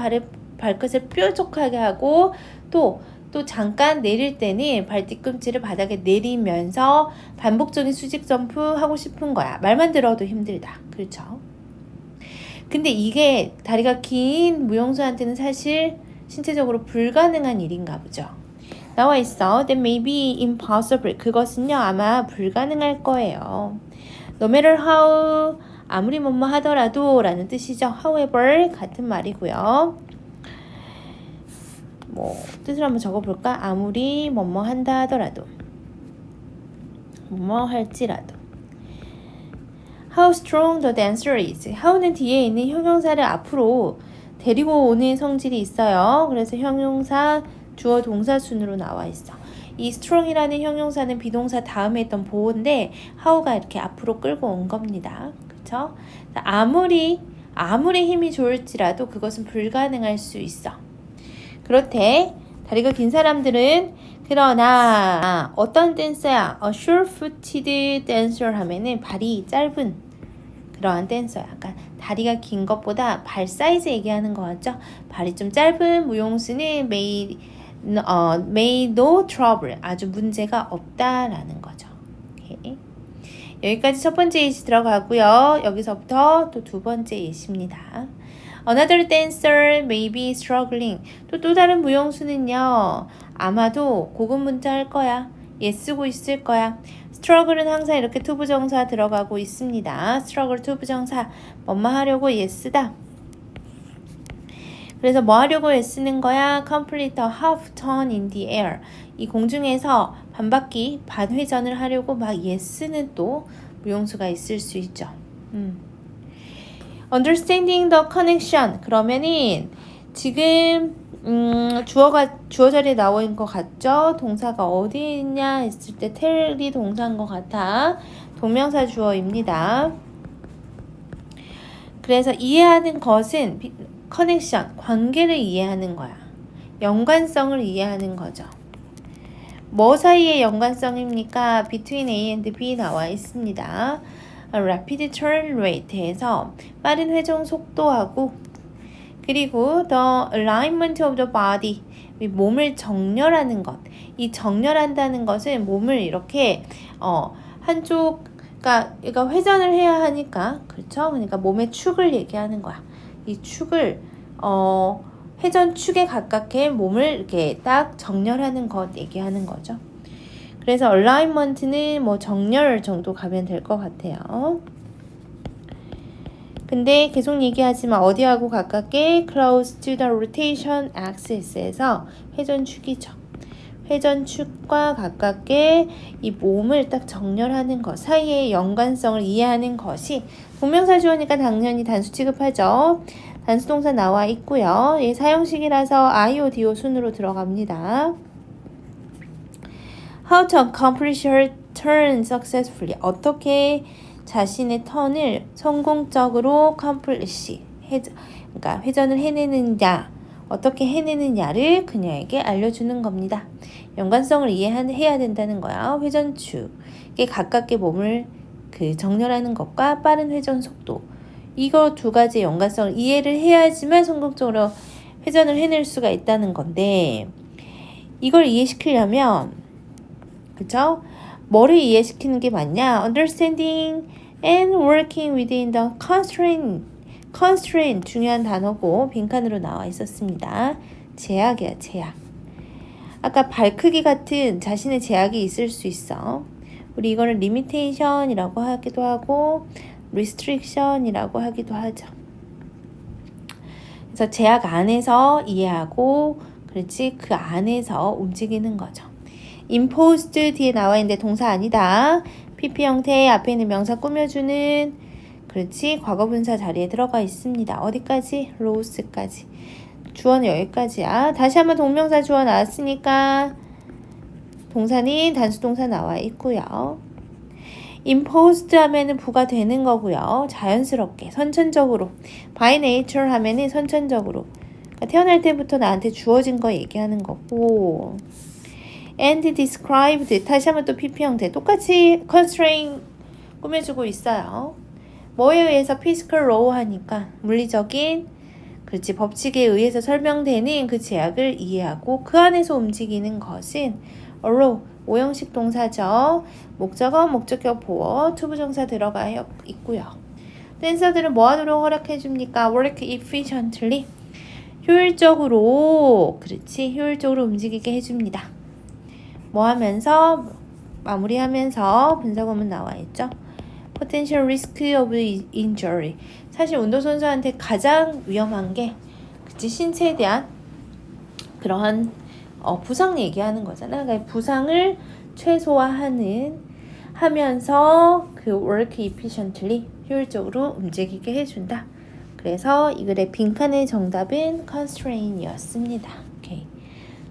Speaker 1: 발끝을 뾰족하게 하고 또 잠깐 내릴 때는 발 뒤꿈치를 바닥에 내리면서 반복적인 수직 점프 하고 싶은 거야. 말만 들어도 힘들다. 그렇죠? 근데 이게 다리가 긴 무용수한테는 사실 신체적으로 불가능한 일인가 보죠. 나와 있어. That may be impossible. 그것은요 아마 불가능할 거예요. No matter how 아무리 뭐뭐 하더라도 라는 뜻이죠. However 같은 말이고요. 뜻을 한번 적어볼까? 아무리 뭐뭐 한다 하더라도 뭐뭐 할지라도 How strong the dancer is. how는 뒤에 있는 형용사를 앞으로 데리고 오는 성질이 있어요. 그래서 형용사 주어 동사 순으로 나와 있어. 이 strong이라는 형용사는 비동사 다음에 있던 보호인데 how가 이렇게 앞으로 끌고 온 겁니다. 그쵸? 아무리 힘이 좋을지라도 그것은 불가능할 수 있어. 그렇대. 다리가 긴 사람들은 그러나 어떤 댄서야? A sure-footed dancer 하면은 발이 짧은 그러한 댄서야. 그러니까 다리가 긴 것보다 발 사이즈 얘기하는 거 같죠? 발이 좀 짧은 무용수는 made no trouble. 아주 문제가 없다라는 거죠. 오케이. 여기까지 첫 번째 예시 들어가고요. 여기서부터 또 두 번째 예시입니다. Another dancer may be struggling. 또 다른 무용수는요. 아마도 고군분투할 거야. 쓰고 있을 거야. struggle은 항상 이렇게 투부정사 들어가고 있습니다. struggle 투부정사 뭐뭐 하려고 쓰다. 그래서 뭐 하려고 쓰는 거야? complete a half turn in the air. 이 공중에서 반바퀴 반회전을 하려고 막 쓰는 또 무용수가 있을 수 있죠. Understanding the connection. 그러면은 지금 주어 자리에 나와 있는 것 같죠? 동사가 어디 있냐 했을 때 tell이 동사인 것 같아. 동명사 주어입니다. 그래서 이해하는 것은 connection, 관계를 이해하는 거야. 연관성을 이해하는 거죠. 뭐 사이의 연관성입니까? Between A and B 나와 있습니다. rapid turn rate에서 빠른 회전 속도하고 그리고 the alignment of the body 몸을 정렬하는 것. 이 정렬한다는 것은 몸을 이렇게 한쪽 그러니까 회전을 해야 하니까 그렇죠? 그러니까 몸의 축을 얘기하는 거야. 이 축을 회전 축에 가깝게 몸을 이렇게 딱 정렬하는 것 얘기하는 거죠. 그래서 alignment는 정렬 정도 가면 될 것 같아요. 근데 계속 얘기하지만 어디하고 가깝게 close to the rotation axis에서 회전축이죠. 회전축과 가깝게 이 몸을 딱 정렬하는 것 사이의 연관성을 이해하는 것이 동명사 주어니까 당연히 단수 취급하죠. 단수 동사 나와 있고요. 사형식이라서 IODO 순으로 들어갑니다. How to accomplish her turn successfully. 어떻게 자신의 턴을 성공적으로 accomplish, 그러니까 회전을 해내느냐, 어떻게 해내느냐를 그녀에게 알려주는 겁니다. 연관성을 이해해야 된다는 거야. 회전축에 가깝게 몸을 정렬하는 것과 빠른 회전 속도. 이거 두 가지 연관성을 이해를 해야지만 성공적으로 회전을 해낼 수가 있다는 건데 이걸 이해시키려면 그쵸? 뭐를 이해시키는 게 맞냐? Understanding and working within the constraint 중요한 단어고 빈칸으로 나와 있었습니다. 제약이야, 제약. 아까 발 크기 같은 자신의 제약이 있을 수 있어. 우리 이거를 limitation이라고 하기도 하고 restriction이라고 하기도 하죠. 그래서 제약 안에서 이해하고 그렇지 그 안에서 움직이는 거죠. imposed 뒤에 나와 있는데 동사 아니다. PP 형태 앞에 있는 명사 꾸며주는 그렇지 과거분사 자리에 들어가 있습니다. 어디까지? 로스까지. 주어는 여기까지야. 다시 한번 동명사 주어 나왔으니까 동사는 단수동사 나와 있고요. imposed 하면은 부가 되는 거고요. 자연스럽게 선천적으로 by nature 하면은 선천적으로 그러니까 태어날 때부터 나한테 주어진 거 얘기하는 거고 and described 다시 한번 또 PP 형태 똑같이 constraint 꾸며주고 있어요. 뭐에 의해서 physical law 하니까 물리적인 그렇지 법칙에 의해서 설명되는 그 제약을 이해하고 그 안에서 움직이는 것은 allow 오형식 동사죠. 목적어, 목적격 보어, 투부정사 들어가 있고요. 댄서들은 뭐 하도록 허락해 줍니까? work efficiently 효율적으로 그렇지 효율적으로 움직이게 해줍니다. 뭐 하면서 마무리하면서 분사구문 나와 있죠. potential risk of injury 사실 운동선수한테 가장 위험한 게 그치 신체에 대한 그러한 부상 얘기하는 거잖아. 그러니까 부상을 최소화하는 하면서 그 work efficiently 효율적으로 움직이게 해준다. 그래서 이 글의 빈칸의 정답은 constraint이었습니다. 오케이.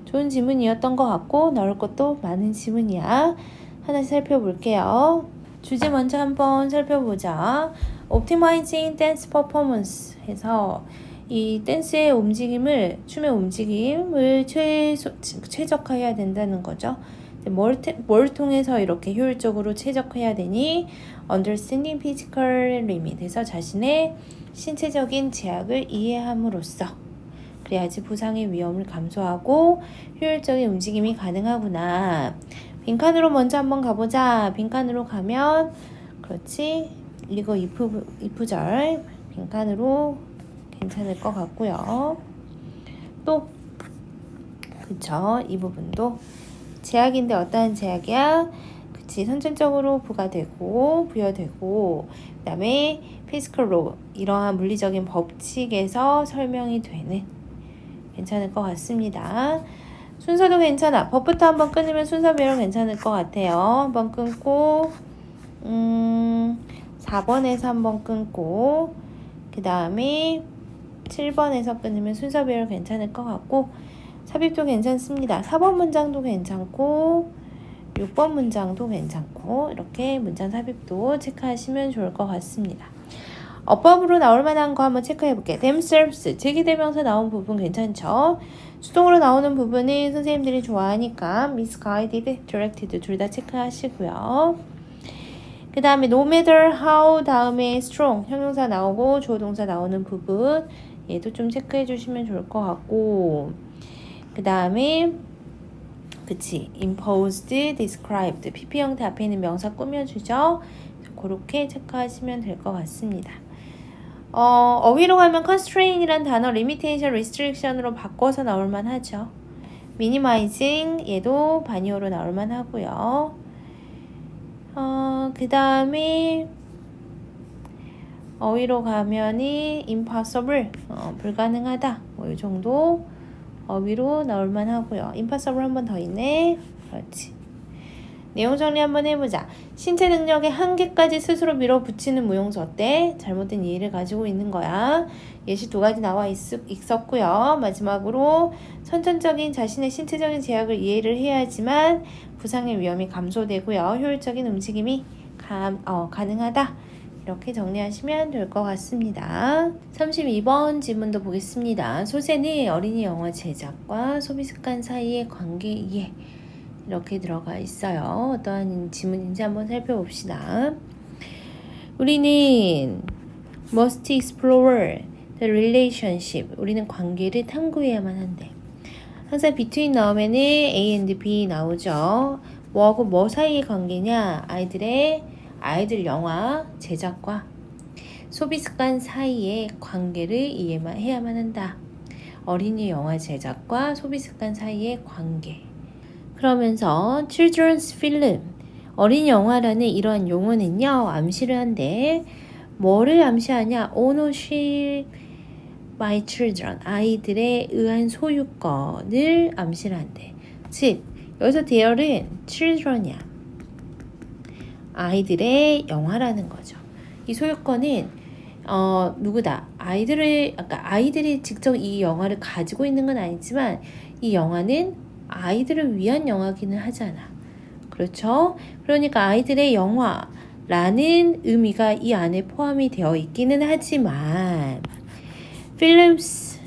Speaker 1: 좋은 지문이었던 것 같고 나올 것도 많은 지문이야. 하나씩 살펴볼게요. 주제 먼저 한번 살펴보자. Optimizing Dance Performance 해서 이 댄스의 움직임을 춤의 움직임을 최적화해야 된다는 거죠. 뭘 통해서 이렇게 효율적으로 최적화해야 되니? Understanding Physical Limit 해서 자신의 신체적인 제약을 이해함으로써 그래야지 부상의 위험을 감소하고 효율적인 움직임이 가능하구나. 빈칸으로 먼저 한번 가보자. 빈칸으로 가면 그렇지. 이거 if절 빈칸으로 괜찮을 것 같고요. 또 그쵸. 이 부분도 제약인데 어떠한 제약이야? 그치. 선천적으로 부과되고 부여되고 그 다음에 physical law 이러한 물리적인 법칙에서 설명이 되는 괜찮을 것 같습니다. 순서도 괜찮아. 법부터 한번 끊으면 순서별로 괜찮을 것 같아요. 한번 끊고 4번에서 한번 끊고 그 다음에 7번에서 끊으면 순서별로 괜찮을 것 같고 삽입도 괜찮습니다. 4번 문장도 괜찮고 6번 문장도 괜찮고 이렇게 문장 삽입도 체크하시면 좋을 것 같습니다. 어법으로 나올 만한 거 한번 체크해 볼게요. themselves, 제기대명사 나온 부분 괜찮죠? 수동으로 나오는 부분은 선생님들이 좋아하니까 misguided, directed 둘 다 체크하시고요. 그 다음에 no matter how 다음에 strong, 형용사 나오고 주어동사 나오는 부분 얘도 좀 체크해 주시면 좋을 것 같고 그 다음에 그치 imposed, described, PP 형태 앞에 있는 명사 꾸며주죠. 그렇게 체크하시면 될 것 같습니다. 어휘로 가면 constraint이란 단어 limitation, restriction으로 바꿔서 나올만 하죠. minimizing 얘도 반이어로 나올만 하고요. 그 다음에 어휘로 가면이 impossible 불가능하다 뭐 이 정도 어휘로 나올만 하고요. impossible 한 번 더 있네. 그렇지. 내용 정리 한번 해보자. 신체 능력의 한계까지 스스로 밀어붙이는 무용수 어때? 잘못된 이해를 가지고 있는 거야. 예시 2가지 나와 있었고요. 마지막으로 선천적인 자신의 신체적인 제약을 이해를 해야지만 부상의 위험이 감소되고요. 효율적인 움직임이 가능하다. 이렇게 정리하시면 될 것 같습니다. 32번 지문도 보겠습니다. 소세는 어린이 영어 제작과 소비 습관 사이의 관계 이해 이렇게 들어가 있어요. 어떠한 지문인지 한번 살펴봅시다. 우리는 must explore the relationship. 우리는 관계를 탐구해야만 한대. 항상 between 나오면은 A and B 나오죠. 뭐하고 뭐 사이의 관계냐? 아이들 영화 제작과 소비 습관 사이의 관계를 이해만 해야만 한다. 어린이 영화 제작과 소비 습관 사이의 관계. 그러면서 children's film, 어린이 영화라는 이러한 용어는요, 암시를 한데 뭐를 암시하냐? ownership by children, 아이들에 의한 소유권을 암시를 한대. 즉, 여기서 대열은 children이야. 아이들의 영화라는 거죠. 이 소유권은 누구다? 아이들이 직접 이 영화를 가지고 있는 건 아니지만 이 영화는 아이들을 위한 영화기는 하잖아. 그렇죠? 그러니까 아이들의 영화라는 의미가 이 안에 포함이 되어 있기는 하지만 films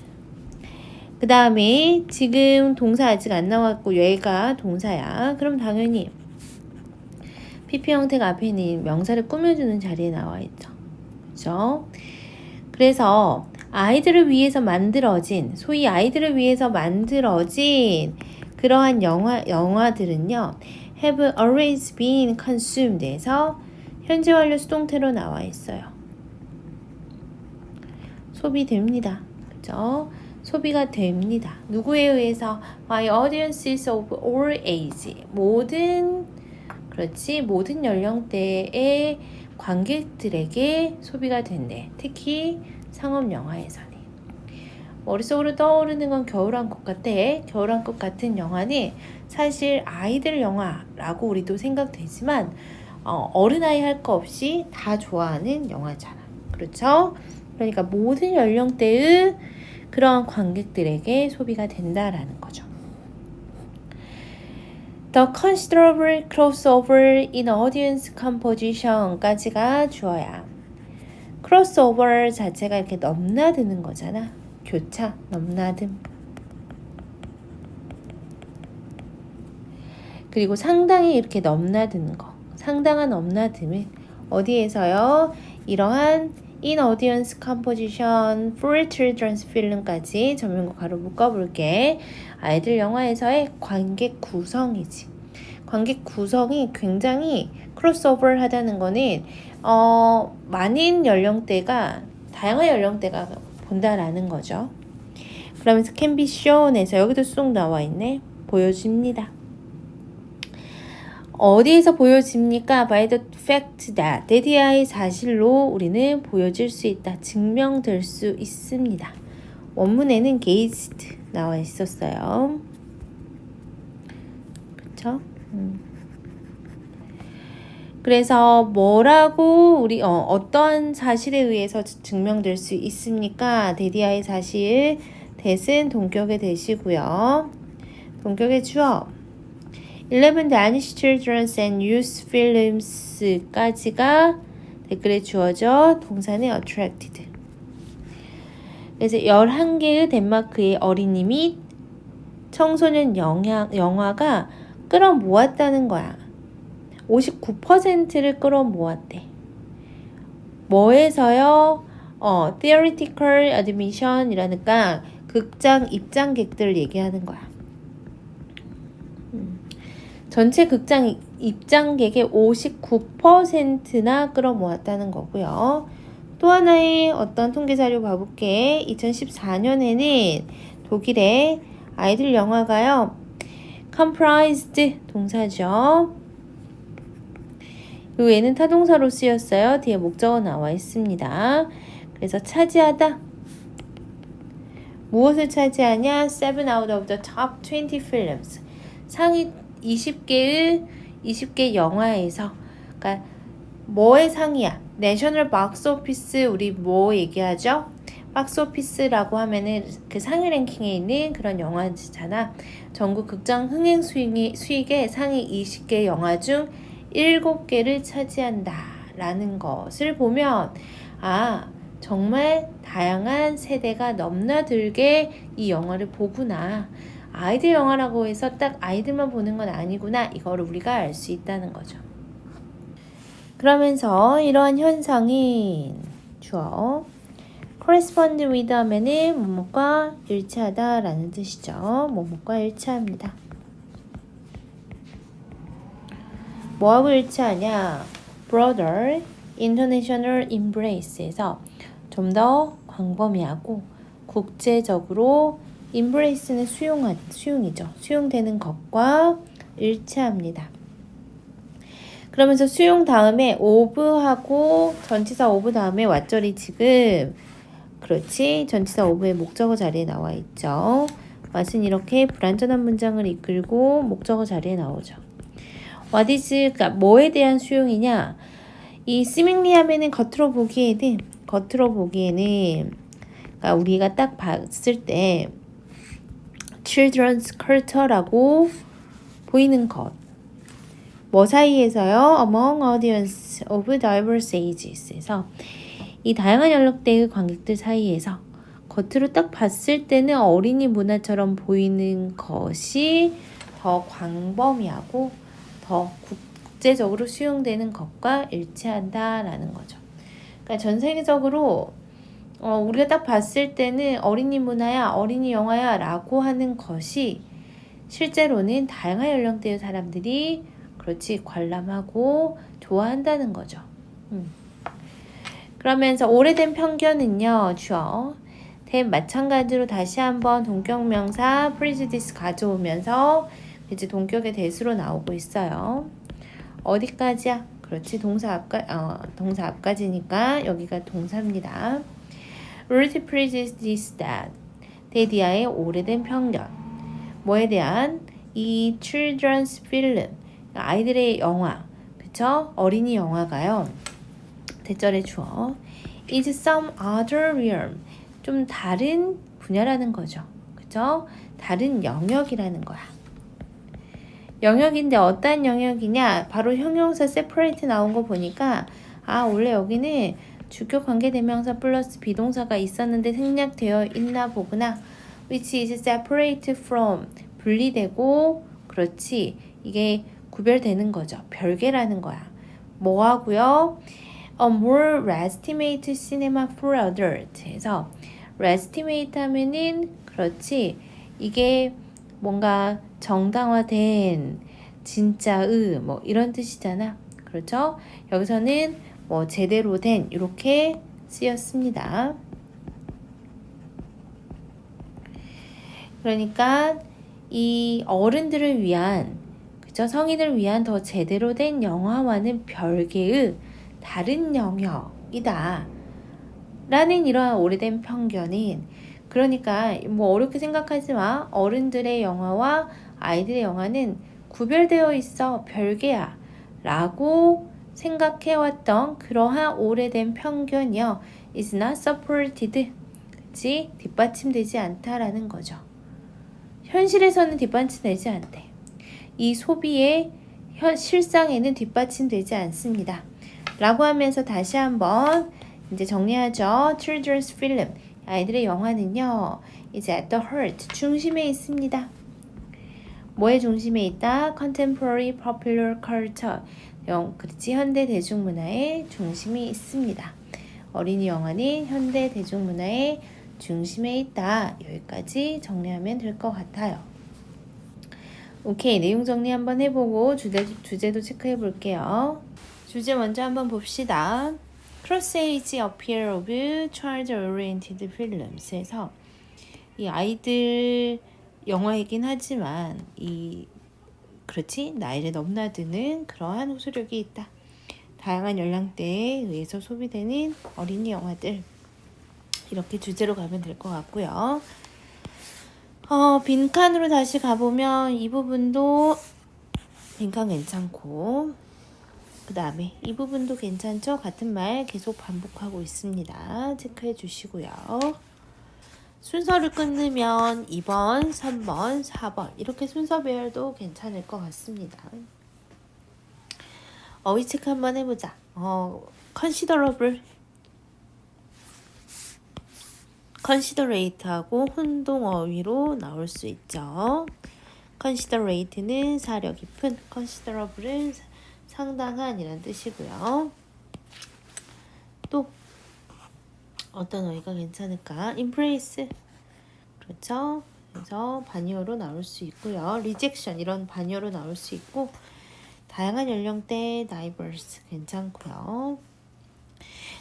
Speaker 1: 그 다음에 지금 동사 아직 안 나왔고 얘가 동사야. 그럼 당연히 PP 형태가 앞에 있는 명사를 꾸며주는 자리에 나와 있죠. 그렇죠? 그래서 아이들을 위해서 만들어진 소위 아이들을 위해서 만들어진 그러한 영화들은요 have always been consumed 에서 현재 완료 수동태로 나와 있어요. 소비됩니다. 그죠? 소비가 됩니다. 누구에 의해서? by audiences of all age. 모든 연령대의 관객들에게 소비가 된대. 특히 상업 영화에서는. 머릿속으로 떠오르는 건 겨울왕국 같아. 겨울왕국 같은 영화는 사실 아이들 영화라고 우리도 생각되지만 어른아이 할 거 없이 다 좋아하는 영화잖아. 그렇죠? 그러니까 모든 연령대의 그러한 관객들에게 소비가 된다라는 거죠. The considerable crossover in audience composition까지가 주어야. crossover 자체가 이렇게 넘나드는 거잖아. 교차, 넘나듦. 그리고 상당히 이렇게 넘나드는 거. 상당한 넘나듦은 어디에서요? 이러한 in audience composition for children's film까지 전면고 가로 묶어볼게. 아이들 영화에서의 관객 구성이지. 관객 구성이 굉장히 크로스오버를 하다는 거는 많은 연령대가 다양한 연령대가 본다라는 거죠. 그러면서 can be shown에서 여기도 쏙 나와 있네. 보여집니다. 어디에서 보여집니까? by the fact that 데디아의 사실로 우리는 보여질 수 있다. 증명될 수 있습니다. 원문에는 gauged 나와 있었어요. 그쵸? 그래서 뭐라고 우리 어떠한 사실에 의해서 증명될 수 있습니까? 데디아의 사실 대신 동격의 대시고요. 동격의 주어 11 Danish Children's and Youth Films까지가 댓글에 주어져 동사는 attracted. 그래서 11개의 덴마크의 어린이 및 청소년 영화가 끌어모았다는 거야. 59%를 끌어모았대. 뭐에서요? Theoretical Admission이라니까 극장 입장객들을 얘기하는 거야. 전체 극장 입장객의 59%나 끌어모았다는 거고요. 또 하나의 어떤 통계 자료 봐볼게. 2014년에는 독일의 아이들 영화가요. comprised 동사죠. 그 외에는 타동사로 쓰였어요. 뒤에 목적어 나와 있습니다. 그래서 차지하다. 무엇을 차지하냐? 7 out of the top 20 films. 상위 20개 영화에서 그러니까 뭐의 상이야? 내셔널 박스오피스 우리 뭐 얘기하죠? 박스오피스라고 하면은 그 상위 랭킹에 있는 그런 영화잖아. 전국 극장 흥행 수익의 상위 20개 영화 중 7개를 차지한다 라는 것을 보면 정말 다양한 세대가 넘나들게 이 영화를 보구나. 아이들 영화라고 해서 딱 아이들만 보는 건 아니구나. 이거를 우리가 알 수 있다는 거죠. 그러면서 이러한 현상이 주어 correspond with 하면은 뭐뭐과 일치하다 라는 뜻이죠. 뭐뭐과 일치합니다. 뭐하고 일치하냐? broader international embrace에서 좀 더 광범위하고 국제적으로 embrace는 수용이죠. 수용되는 것과 일치합니다. 그러면서 수용 다음에 of하고 전치사 of 다음에 왓절이 지금 그렇지 전치사 of의 목적어 자리에 나와 있죠. what은 이렇게 불완전한 문장을 이끌고 목적어 자리에 나오죠. what is 그러니까 뭐에 대한 수용이냐? 이 seemingly 하면은 겉으로 보기에는 그러니까 우리가 딱 봤을 때 children's culture라고 보이는 것. 뭐 사이에서요? among audience of diverse ages에서 이 다양한 연령대의 관객들 사이에서 겉으로 딱 봤을 때는 어린이 문화처럼 보이는 것이 더 광범위하고 더 국제적으로 수용되는 것과 일치한다라는 거죠. 그러니까 전 세계적으로 우리가 딱 봤을 때는 어린이 문화야, 어린이 영화야 라고 하는 것이 실제로는 다양한 연령대의 사람들이 그렇지 관람하고 좋아한다는 거죠. 그러면서 오래된 편견은요. 주어 마찬가지로 다시 한번 동격명사 prejudice 가져오면서 이제 동격의 대수로 나오고 있어요. 어디까지야? 그렇지 동사 앞까지니까 여기가 동사입니다. Root prejudice that 데디아의 오래된 편견 뭐에 대한 이 children's film 아이들의 영화 그쵸? 어린이 영화가요. 대절의 주어 is some other realm 좀 다른 분야라는 거죠. 그쵸? 다른 영역이라는 거야. 영역인데 어떤 영역이냐? 바로 형용사 separate 나온 거 보니까 원래 여기는 주격 관계대명사 플러스 비동사가 있었는데 생략되어 있나 보구나. which is separate from 분리되고 그렇지 이게 구별되는 거죠. 별개라는 거야. 뭐하고요? A more legitimate cinema for adults 해서 legitimate 하면은 그렇지 이게 뭔가 정당화된 진짜의 뭐 이런 뜻이잖아. 그렇죠? 여기서는 뭐 제대로 된 이렇게 쓰였습니다. 그러니까 이 어른들을 위한 그죠? 성인을 위한 더 제대로 된 영화와는 별개의 다른 영역이다. 라는 이러한 오래된 편견인 그러니까 뭐 어렵게 생각하지 마. 어른들의 영화와 아이들의 영화는 구별되어 있어. 별개야. 라고 생각해왔던 그러한 오래된 편견이요. is not supported. 그치? 뒷받침되지 않다라는 거죠. 현실에서는 뒷받침되지 않대. 이 소비의 실상에는 뒷받침되지 않습니다. 라고 하면서 다시 한번 이제 정리하죠. Children's film. 아이들의 영화는요. 이제 at the heart. 중심에 있습니다. 뭐의 중심에 있다? Contemporary popular culture. 그렇지. 현대 대중문화의 중심에 있습니다. 어린이 영화는 현대 대중문화의 중심에 있다. 여기까지 정리하면 될 것 같아요. 오케이. 내용 정리 한번 해보고 주제도 체크해 볼게요. 주제 먼저 한번 봅시다. Cross-age appeal of child-oriented films에서 이 아이들 영화이긴 하지만 그렇지 나이를 넘나드는 그러한 호소력이 있다. 다양한 연령대에 의해서 소비되는 어린이 영화들 이렇게 주제로 가면 될 것 같고요. 빈칸으로 다시 가보면 이 부분도 빈칸 괜찮고 그 다음에 이 부분도 괜찮죠? 같은 말 계속 반복하고 있습니다. 체크해 주시고요. 순서를 끊으면 2번, 3번, 4번 이렇게 순서 배열도 괜찮을 것 같습니다. 어휘 체크 한번 해보자. considerable, considerate하고 혼동어휘로 나올 수 있죠. considerate는 사려 깊은, considerable은 상당한 이란 뜻이고요. 또 어떤 어휘가 괜찮을까? embrace. 그렇죠? 그래서 반의어로 나올 수 있고요. rejection 이런 반의어로 나올 수 있고 다양한 연령대 diverse 괜찮고요.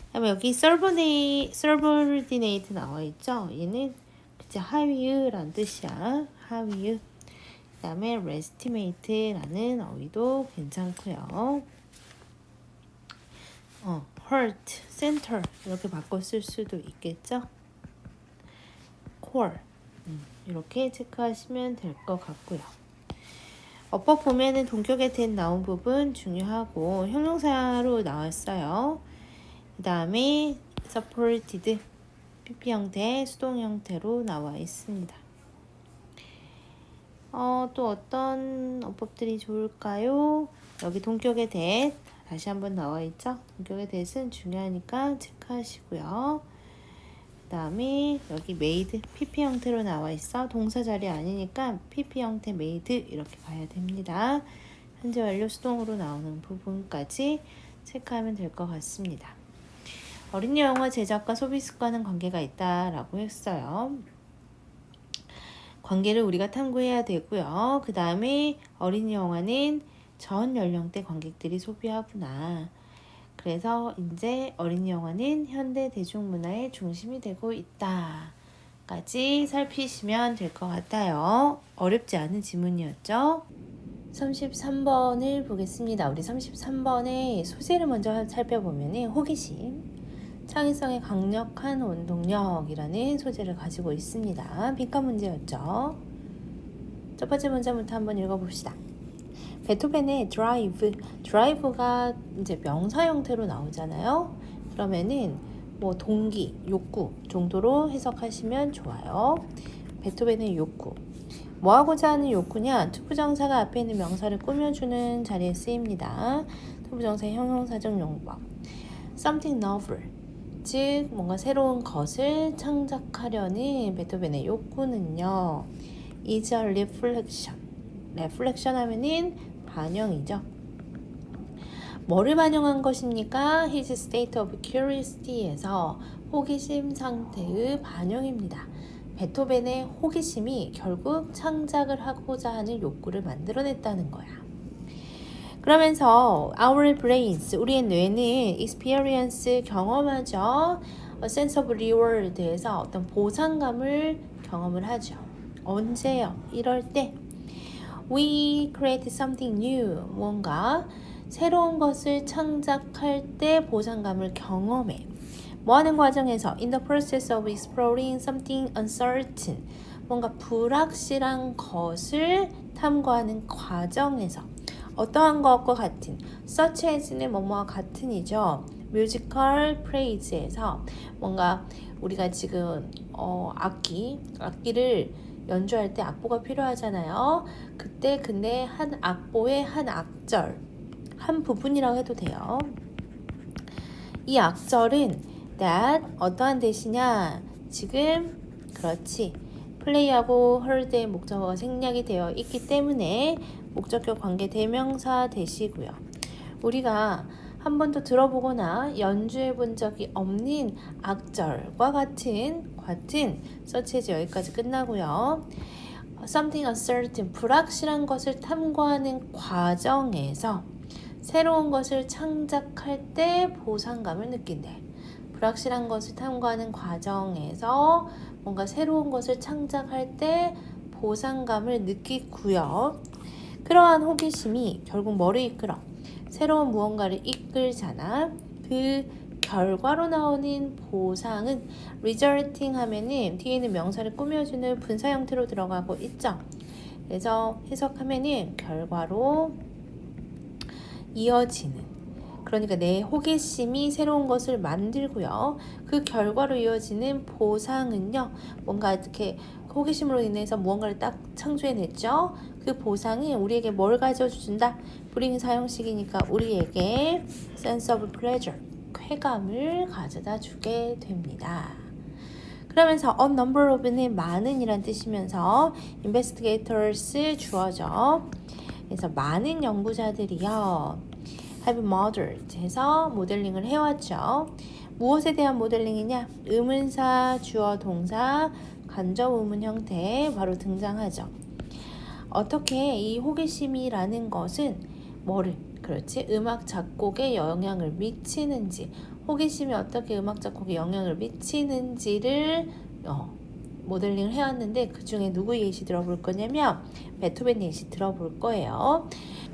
Speaker 1: 그다음에 여기 subordinate 나와 있죠? 얘는 그치 하위라는 뜻이야. 하위. 그다음에 estimate라는 어휘도 괜찮고요. hurt, center 이렇게 바꿔 쓸 수도 있겠죠. core 이렇게 체크하시면 될 것 같고요. 어법 보면은 동격의 that 나온 부분 중요하고 형용사로 나왔어요. 그 다음에 supported PP 형태, 수동 형태로 나와 있습니다. 또 어떤 어법들이 좋을까요? 여기 동격의 that 다시 한번 나와 있죠. 동격의 that은 중요하니까 체크하시고요. 그 다음에 여기 made PP 형태로 나와 있어. 동사 자리 아니니까 PP 형태 made 이렇게 봐야 됩니다. 현재 완료 수동으로 나오는 부분까지 체크하면 될 것 같습니다. 어린이 영화 제작과 소비 습관은 관계가 있다라고 했어요. 관계를 우리가 탐구해야 되고요. 그 다음에 어린이 영화는 전 연령대 관객들이 소비하구나. 그래서 이제 어린이 영화는 현대 대중문화의 중심이 되고 있다. 까지 살피시면 될 것 같아요. 어렵지 않은 지문이었죠? 33번을 보겠습니다. 우리 33번의 소재를 먼저 살펴보면 호기심, 창의성의 강력한 원동력이라는 소재를 가지고 있습니다. 빈칸 문제였죠. 첫 번째 문제부터 한번 읽어봅시다. 베토벤의 드라이브가 이제 명사 형태로 나오잖아요. 그러면은 뭐 동기, 욕구 정도로 해석하시면 좋아요. 베토벤의 욕구. 뭐 하고자 하는 욕구냐? 투부정사가 앞에 있는 명사를 꾸며주는 자리에 쓰입니다. 투부정사의 형용사적 용법. Something novel. 즉 뭔가 새로운 것을 창작하려는 베토벤의 욕구는요. is a reflection. reflection 하면은 반영이죠. 뭐를 반영한 것입니까? His state of curiosity에서 호기심 상태의 반영입니다. 베토벤의 호기심이 결국 창작을 하고자 하는 욕구를 만들어냈다는 거야. 그러면서 our brains, 우리의 뇌는 experience, 경험하죠. A sense of reward에서 어떤 보상감을 경험을 하죠. 언제요? 이럴 때 we create something new, 뭔가 새로운 것을 창작할 때 보상감을 경험해. 뭐 하는 과정에서 in the process of exploring something uncertain, 뭔가 불확실한 것을 탐구하는 과정에서 어떠한 것과 같은 such as는 뭐뭐와 같은이죠. musical praise에서 뭔가 우리가 지금 악기를 연주할 때 악보가 필요하잖아요. 그때 근데 한 악보의 한 악절, 한 부분이라고 해도 돼요. 이 악절은 that 어떠한 대시냐? 지금 그렇지. 플레이하고 heard의 목적어가 생략이 되어 있기 때문에 목적격 관계 대명사 대시고요. 우리가 한 번도 들어보거나 연주해 본 적이 없는 악절과 같은 such as 여기까지 끝나고요. something uncertain, 불확실한 것을 탐구하는 과정에서 새로운 것을 창작할 때 보상감을 느낀대. 불확실한 것을 탐구하는 과정에서 뭔가 새로운 것을 창작할 때 보상감을 느끼고요. 그러한 호기심이 결국 뭐를 이끌어? 새로운 무언가를 이끌잖아. 그 결과로 나오는 보상은 resulting 하면은 뒤에는 명사를 꾸며주는 분사 형태로 들어가고 있죠. 그래서 해석하면은 결과로 이어지는, 그러니까 내 호기심이 새로운 것을 만들고요. 그 결과로 이어지는 보상은요. 뭔가 이렇게 호기심으로 인해서 무언가를 딱 창조해냈죠. 그 보상이 우리에게 뭘 가져준다? bring 사형식이니까 우리에게 sense of pleasure, 쾌감을 가져다 주게 됩니다. 그러면서 a number of는 많은 이란 뜻이면서 investigators 주어져. 그래서 많은 연구자들이요 have modeled 해서 모델링을 해왔죠. 무엇에 대한 모델링이냐? 의문사, 주어, 동사, 간접 의문 형태 바로 등장하죠. 어떻게 이 호기심이라는 것은 뭐를, 그렇지? 음악 작곡에 영향을 미치는지, 호기심이 어떻게 음악 작곡에 영향을 미치는지를 모델링을 해왔는데 그 중에 누구 예시 들어볼 거냐면 베토벤 예시 들어볼 거예요.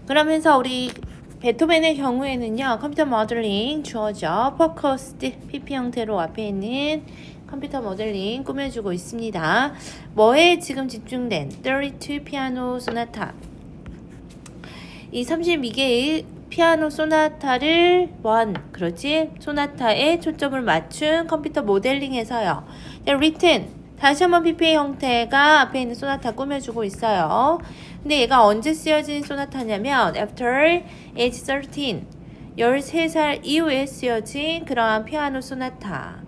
Speaker 1: 그러면서 우리 베토벤의 경우에는요, 컴퓨터 모델링 주어죠. 포커스드 PP 형태로 앞에 있는 컴퓨터 모델링 꾸며주고 있습니다. 뭐에 지금 집중된 32 피아노 소나타, 이 32개의 피아노 소나타를 그렇지? 소나타에 초점을 맞춘 컴퓨터 모델링에서요. written, 다시 한번 PPA 형태가 앞에 있는 소나타 꾸며주고 있어요. 근데 얘가 언제 쓰여진 소나타냐면 after age 13, 13살 이후에 쓰여진 그러한 피아노 소나타.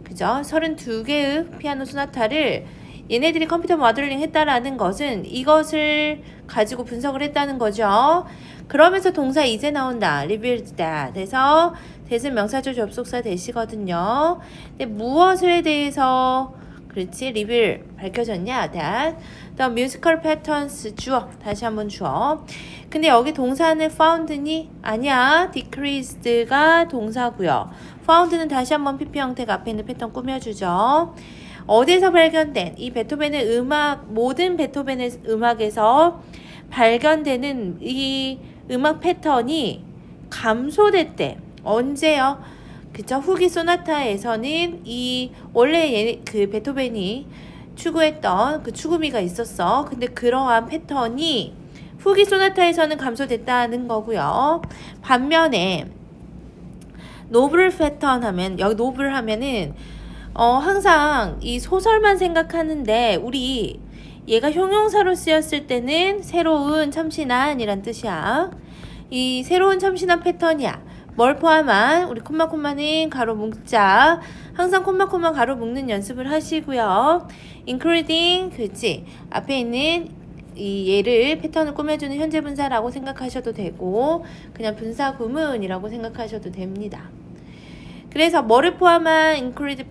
Speaker 1: 그죠? 32개의 피아노 소나타를 얘네들이 컴퓨터 모델링 했다라는 것은 이것을 가지고 분석을 했다는 거죠. 그러면서 동사 이제 나온다. revealed that. 해서 that은 명사절 접속사 that이거든요. 근데 무엇에 대해서 그렇지? reveal 밝혀졌냐? that. The musical patterns 주어. 다시 한번 주어. 근데 여기 동사는 found니? 아니야. decreased가 동사고요. found는 다시 한번 PP 형태가 앞에 있는 패턴 꾸며주죠. 어디에서 발견된 이 베토벤의 음악, 모든 베토벤의 음악에서 발견되는 이 음악 패턴이 감소됐대. 언제요? 그쵸? 후기 소나타에서는 이 원래 그 베토벤이 추구했던 그 추구미가 있었어. 근데 그러한 패턴이 후기 소나타에서는 감소됐다는 거고요. 반면에 노블 패턴 하면, 여기 노블 하면은 항상 이 소설만 생각하는데 우리 얘가 형용사로 쓰였을 때는 새로운 참신한 이란 뜻이야. 이 새로운 참신한 패턴이야. 뭘 포함한? 우리 콤마는 가로 묶자. 항상 콤마 가로 묶는 연습을 하시고요. including, 그치? 앞에 있는 이 얘를 패턴을 꾸며주는 현재 분사라고 생각하셔도 되고 그냥 분사 구문이라고 생각하셔도 됩니다. 그래서 뭐를 포함한 include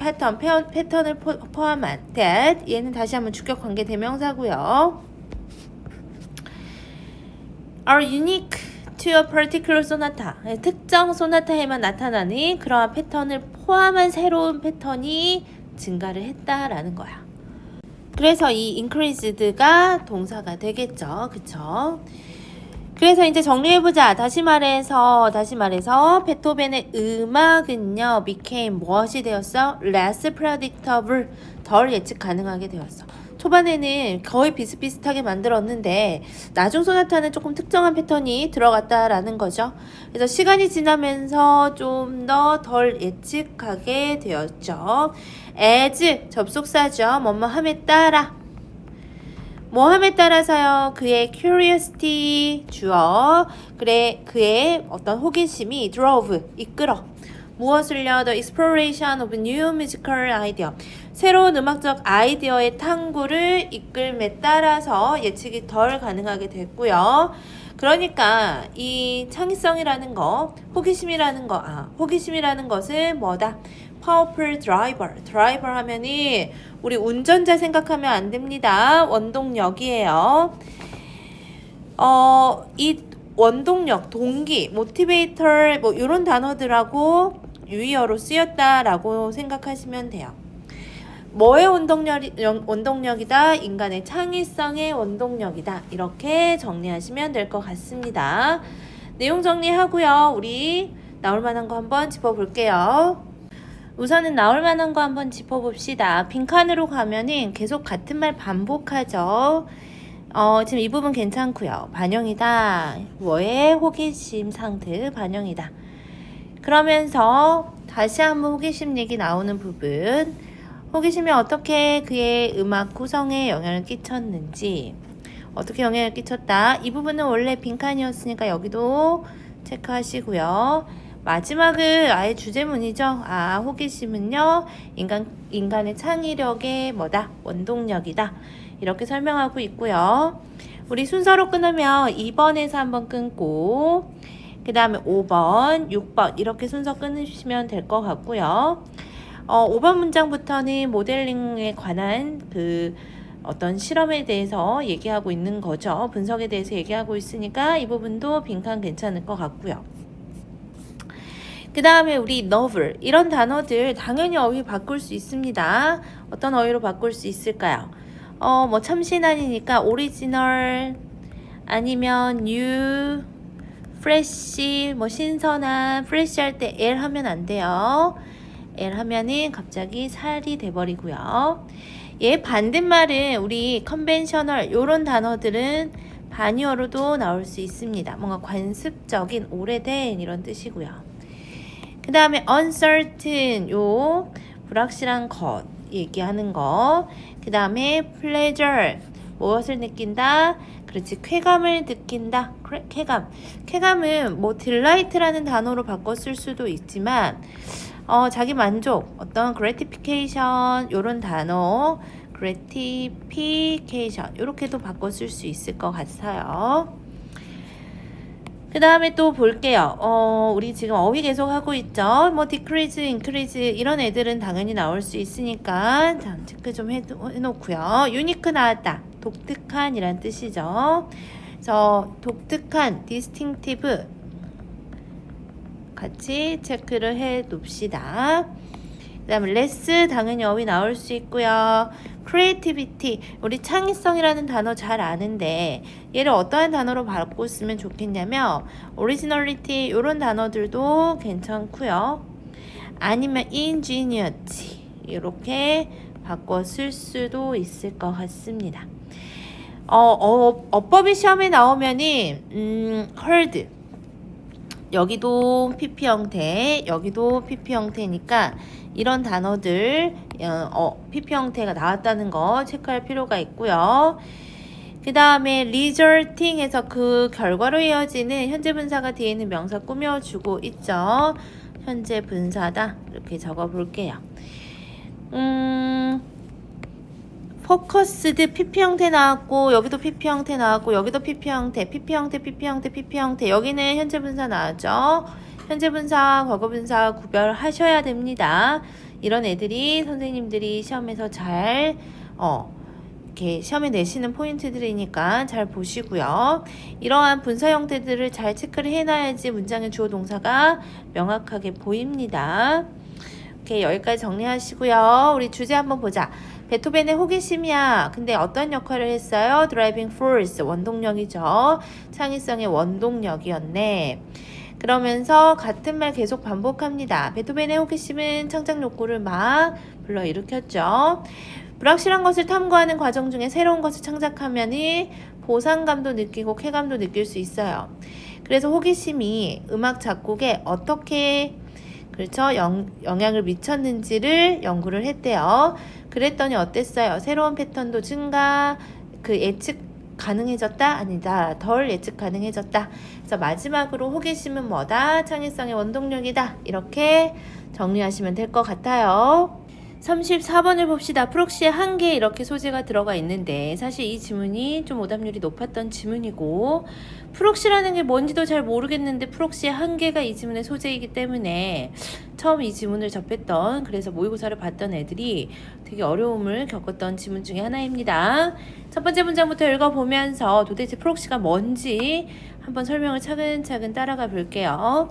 Speaker 1: 패턴을 포함한 that, 얘는 다시 한번 주격 관계 대명사고요. are unique to a particular sonata, 특정 소나타에만 나타나는 그러한 패턴을 포함한 새로운 패턴이 증가를 했다라는 거야. 그래서 이 increased가 동사가 되겠죠. 그쵸? 그래서 이제 정리해보자. 다시 말해서 베토벤의 음악은요, became 무엇이 되었어? less predictable, 덜 예측 가능하게 되었어. 초반에는 거의 비슷비슷하게 만들었는데 나중 소나타는 조금 특정한 패턴이 들어갔다라는 거죠. 그래서 시간이 지나면서 좀 더 덜 예측하게 되었죠. as 접속사죠. 뭐뭐함에 따라. 뭐함에 따라서요. 그의 curiosity 주어. 그래 그의 어떤 호기심이 drove 이끌어. 무엇을요? The exploration of new musical idea. 새로운 음악적 아이디어의 탕구를 이끌음에 따라서 예측이 덜 가능하게 됐고요. 그러니까 이 창의성이라는 거, 호기심이라는 것은 뭐다? powerful driver 하면이 우리 운전자 생각하면 안 됩니다. 원동력이에요. 이 원동력, 동기, motivator 뭐 이런 단어들하고 유의어로 쓰였다라고 생각하시면 돼요. 뭐의 원동력이다? 인간의 창의성의 원동력이다. 이렇게 정리하시면 될 것 같습니다. 내용 정리하고요. 우리 나올 만한 거 한번 짚어볼게요. 우선은 나올 만한 거 한번 짚어봅시다. 빈칸으로 가면은 계속 같은 말 반복하죠. 지금 이 부분 괜찮고요. 반영이다. 뭐의 호기심 상태 반영이다. 그러면서 다시 한번 호기심 얘기 나오는 부분. 호기심이 어떻게 그의 음악 구성에 영향을 끼쳤는지, 어떻게 영향을 끼쳤다. 이 부분은 원래 빈칸이었으니까 여기도 체크하시고요. 마지막은 아예 주제문이죠. 호기심은요, 인간의 창의력의 뭐다? 원동력이다. 이렇게 설명하고 있고요. 우리 순서로 끊으면 2번에서 한번 끊고, 그 다음에 5번, 6번 이렇게 순서 끊으시면 될 것 같고요. 5번 문장부터는 모델링에 관한 어떤 실험에 대해서 얘기하고 있는 거죠. 분석에 대해서 얘기하고 있으니까 이 부분도 빈칸 괜찮을 것 같고요. 그 다음에 우리 novel 이런 단어들 당연히 어휘 바꿀 수 있습니다. 어떤 어휘로 바꿀 수 있을까요? 뭐 참신한이니까 original 아니면 new, fresh 뭐 신선한 fresh 할 때 L 하면 안 돼요. L 하면은 갑자기 살이 돼버리고요. 얘 반대말은 우리 conventional 요런 단어들은 반의어로도 나올 수 있습니다. 뭔가 관습적인 오래된 이런 뜻이고요. 그 다음에 uncertain 요 불확실한 것 얘기하는 거. 그 다음에 pleasure 무엇을 느낀다? 그렇지, 쾌감을 느낀다. 쾌감은 뭐 delight라는 단어로 바꿔 쓸 수도 있지만 자기 만족, 어떤 gratification 요런 단어 gratification 요렇게도 바꿔 쓸 수 있을 것 같아요. 그 다음에 또 볼게요. 우리 지금 어휘 계속 하고 있죠. 뭐 decrease, increase 이런 애들은 당연히 나올 수 있으니까 자, 체크 좀 해놓고요. unique 나왔다. 독특한 이란 뜻이죠. 그래서 독특한 distinctive 같이 체크를 해 둡시다. 그 다음에 less 당연히 어휘 나올 수 있고요. creativity 우리 창의성이라는 단어 잘 아는데 얘를 어떠한 단어로 바꿔 쓰면 좋겠냐면 originality 이런 단어들도 괜찮고요. 아니면 ingenuity 이렇게 바꿔 쓸 수도 있을 것 같습니다. 어법이 시험에 나오면은 heard 여기도 PP 형태, 여기도 PP 형태니까 이런 단어들 PP 형태가 나왔다는 거 체크할 필요가 있고요. 그 다음에 resulting 해서 그 결과로 이어지는 현재 분사가 뒤에 있는 명사 꾸며주고 있죠. 현재 분사다 이렇게 적어 볼게요. 포커스드 PP 형태 나왔고 여기도 PP 형태 나왔고 여기도 PP 형태, PP 형태, PP 형태, PP 형태 여기는 현재 분사 나왔죠. 현재 분사, 과거 분사 구별하셔야 됩니다. 이런 애들이 선생님들이 시험에서 잘 이렇게 시험에 내시는 포인트들이니까 잘 보시고요. 이러한 분사 형태들을 잘 체크를 해놔야지 문장의 주어 동사가 명확하게 보입니다. 오케이, 여기까지 정리하시고요. 우리 주제 한번 보자. 베토벤의 호기심이야. 근데 어떤 역할을 했어요? 드라이빙 포스, 원동력이죠. 창의성의 원동력이었네. 그러면서 같은 말 계속 반복합니다. 베토벤의 호기심은 창작 욕구를 막 불러일으켰죠. 불확실한 것을 탐구하는 과정 중에 새로운 것을 창작하면 보상감도 느끼고 쾌감도 느낄 수 있어요. 그래서 호기심이 음악 작곡에 어떻게 그렇죠? 영향을 미쳤는지를 연구를 했대요. 그랬더니 어땠어요? 새로운 패턴도 증가, 예측 가능해졌다? 아니다. 덜 예측 가능해졌다. 그래서 마지막으로 호기심은 뭐다? 창의성의 원동력이다. 이렇게 정리하시면 될 것 같아요. 34번을 봅시다. 프록시의 한계 이렇게 소재가 들어가 있는데 사실 이 지문이 좀 오답률이 높았던 지문이고 프록시라는 게 뭔지도 잘 모르겠는데 프록시의 한계가 이 지문의 소재이기 때문에 처음 이 지문을 접했던 그래서 모의고사를 봤던 애들이 되게 어려움을 겪었던 지문 중에 하나입니다. 첫 번째 문장부터 읽어보면서 도대체 프록시가 뭔지 한번 설명을 차근차근 따라가 볼게요.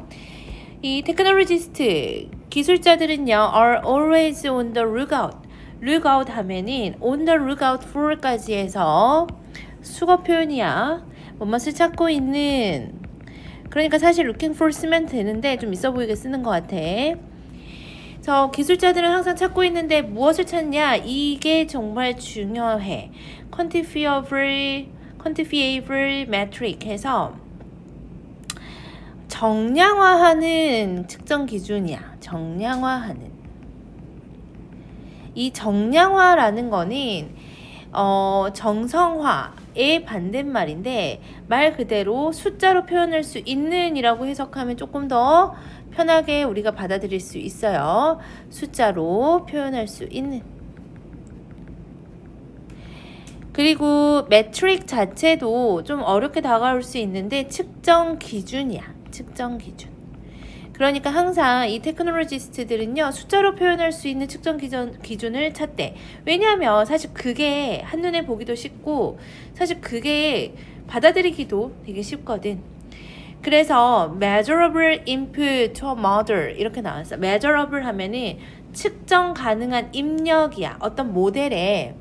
Speaker 1: 이 테크놀로지스트 기술자들은요 are always on the lookout. lookout 하면은 on the lookout for까지 해서 수거 표현이야. 무엇을 찾고 있는. 그러니까 사실 looking for 쓰면 되는데 좀 있어 보이게 쓰는 것 같아. 그래서 기술자들은 항상 찾고 있는데 무엇을 찾냐? 이게 정말 중요해. quantifiable metric 해서 정량화하는 측정 기준이야. 정량화하는. 이 정량화라는 거는 정성화의 반대말인데 말 그대로 숫자로 표현할 수 있는 이라고 해석하면 조금 더 편하게 우리가 받아들일 수 있어요. 숫자로 표현할 수 있는. 그리고 매트릭 자체도 좀 어렵게 다가올 수 있는데 측정 기준이야. 측정 기준. 그러니까 항상 이 테크놀로지스트들은요, 숫자로 표현할 수 있는 측정 기준을 찾대. 왜냐하면 사실 그게 한눈에 보기도 쉽고, 사실 그게 받아들이기도 되게 쉽거든. 그래서 measurable input to model 이렇게 나왔어. measurable 하면은 측정 가능한 입력이야. 어떤 모델에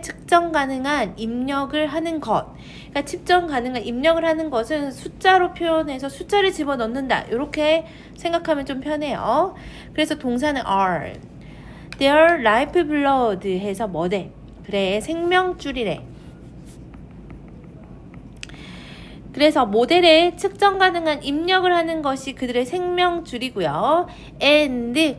Speaker 1: 측정 가능한 입력을 하는 것. 그러니까 측정 가능한 입력을 하는 것은 숫자로 표현해서 숫자를 집어넣는다. 이렇게 생각하면 좀 편해요. 그래서 동사는 are. Their life blood 해서 뭐래? 그래, 생명줄이래. 그래서 모델에 측정 가능한 입력을 하는 것이 그들의 생명줄이고요. And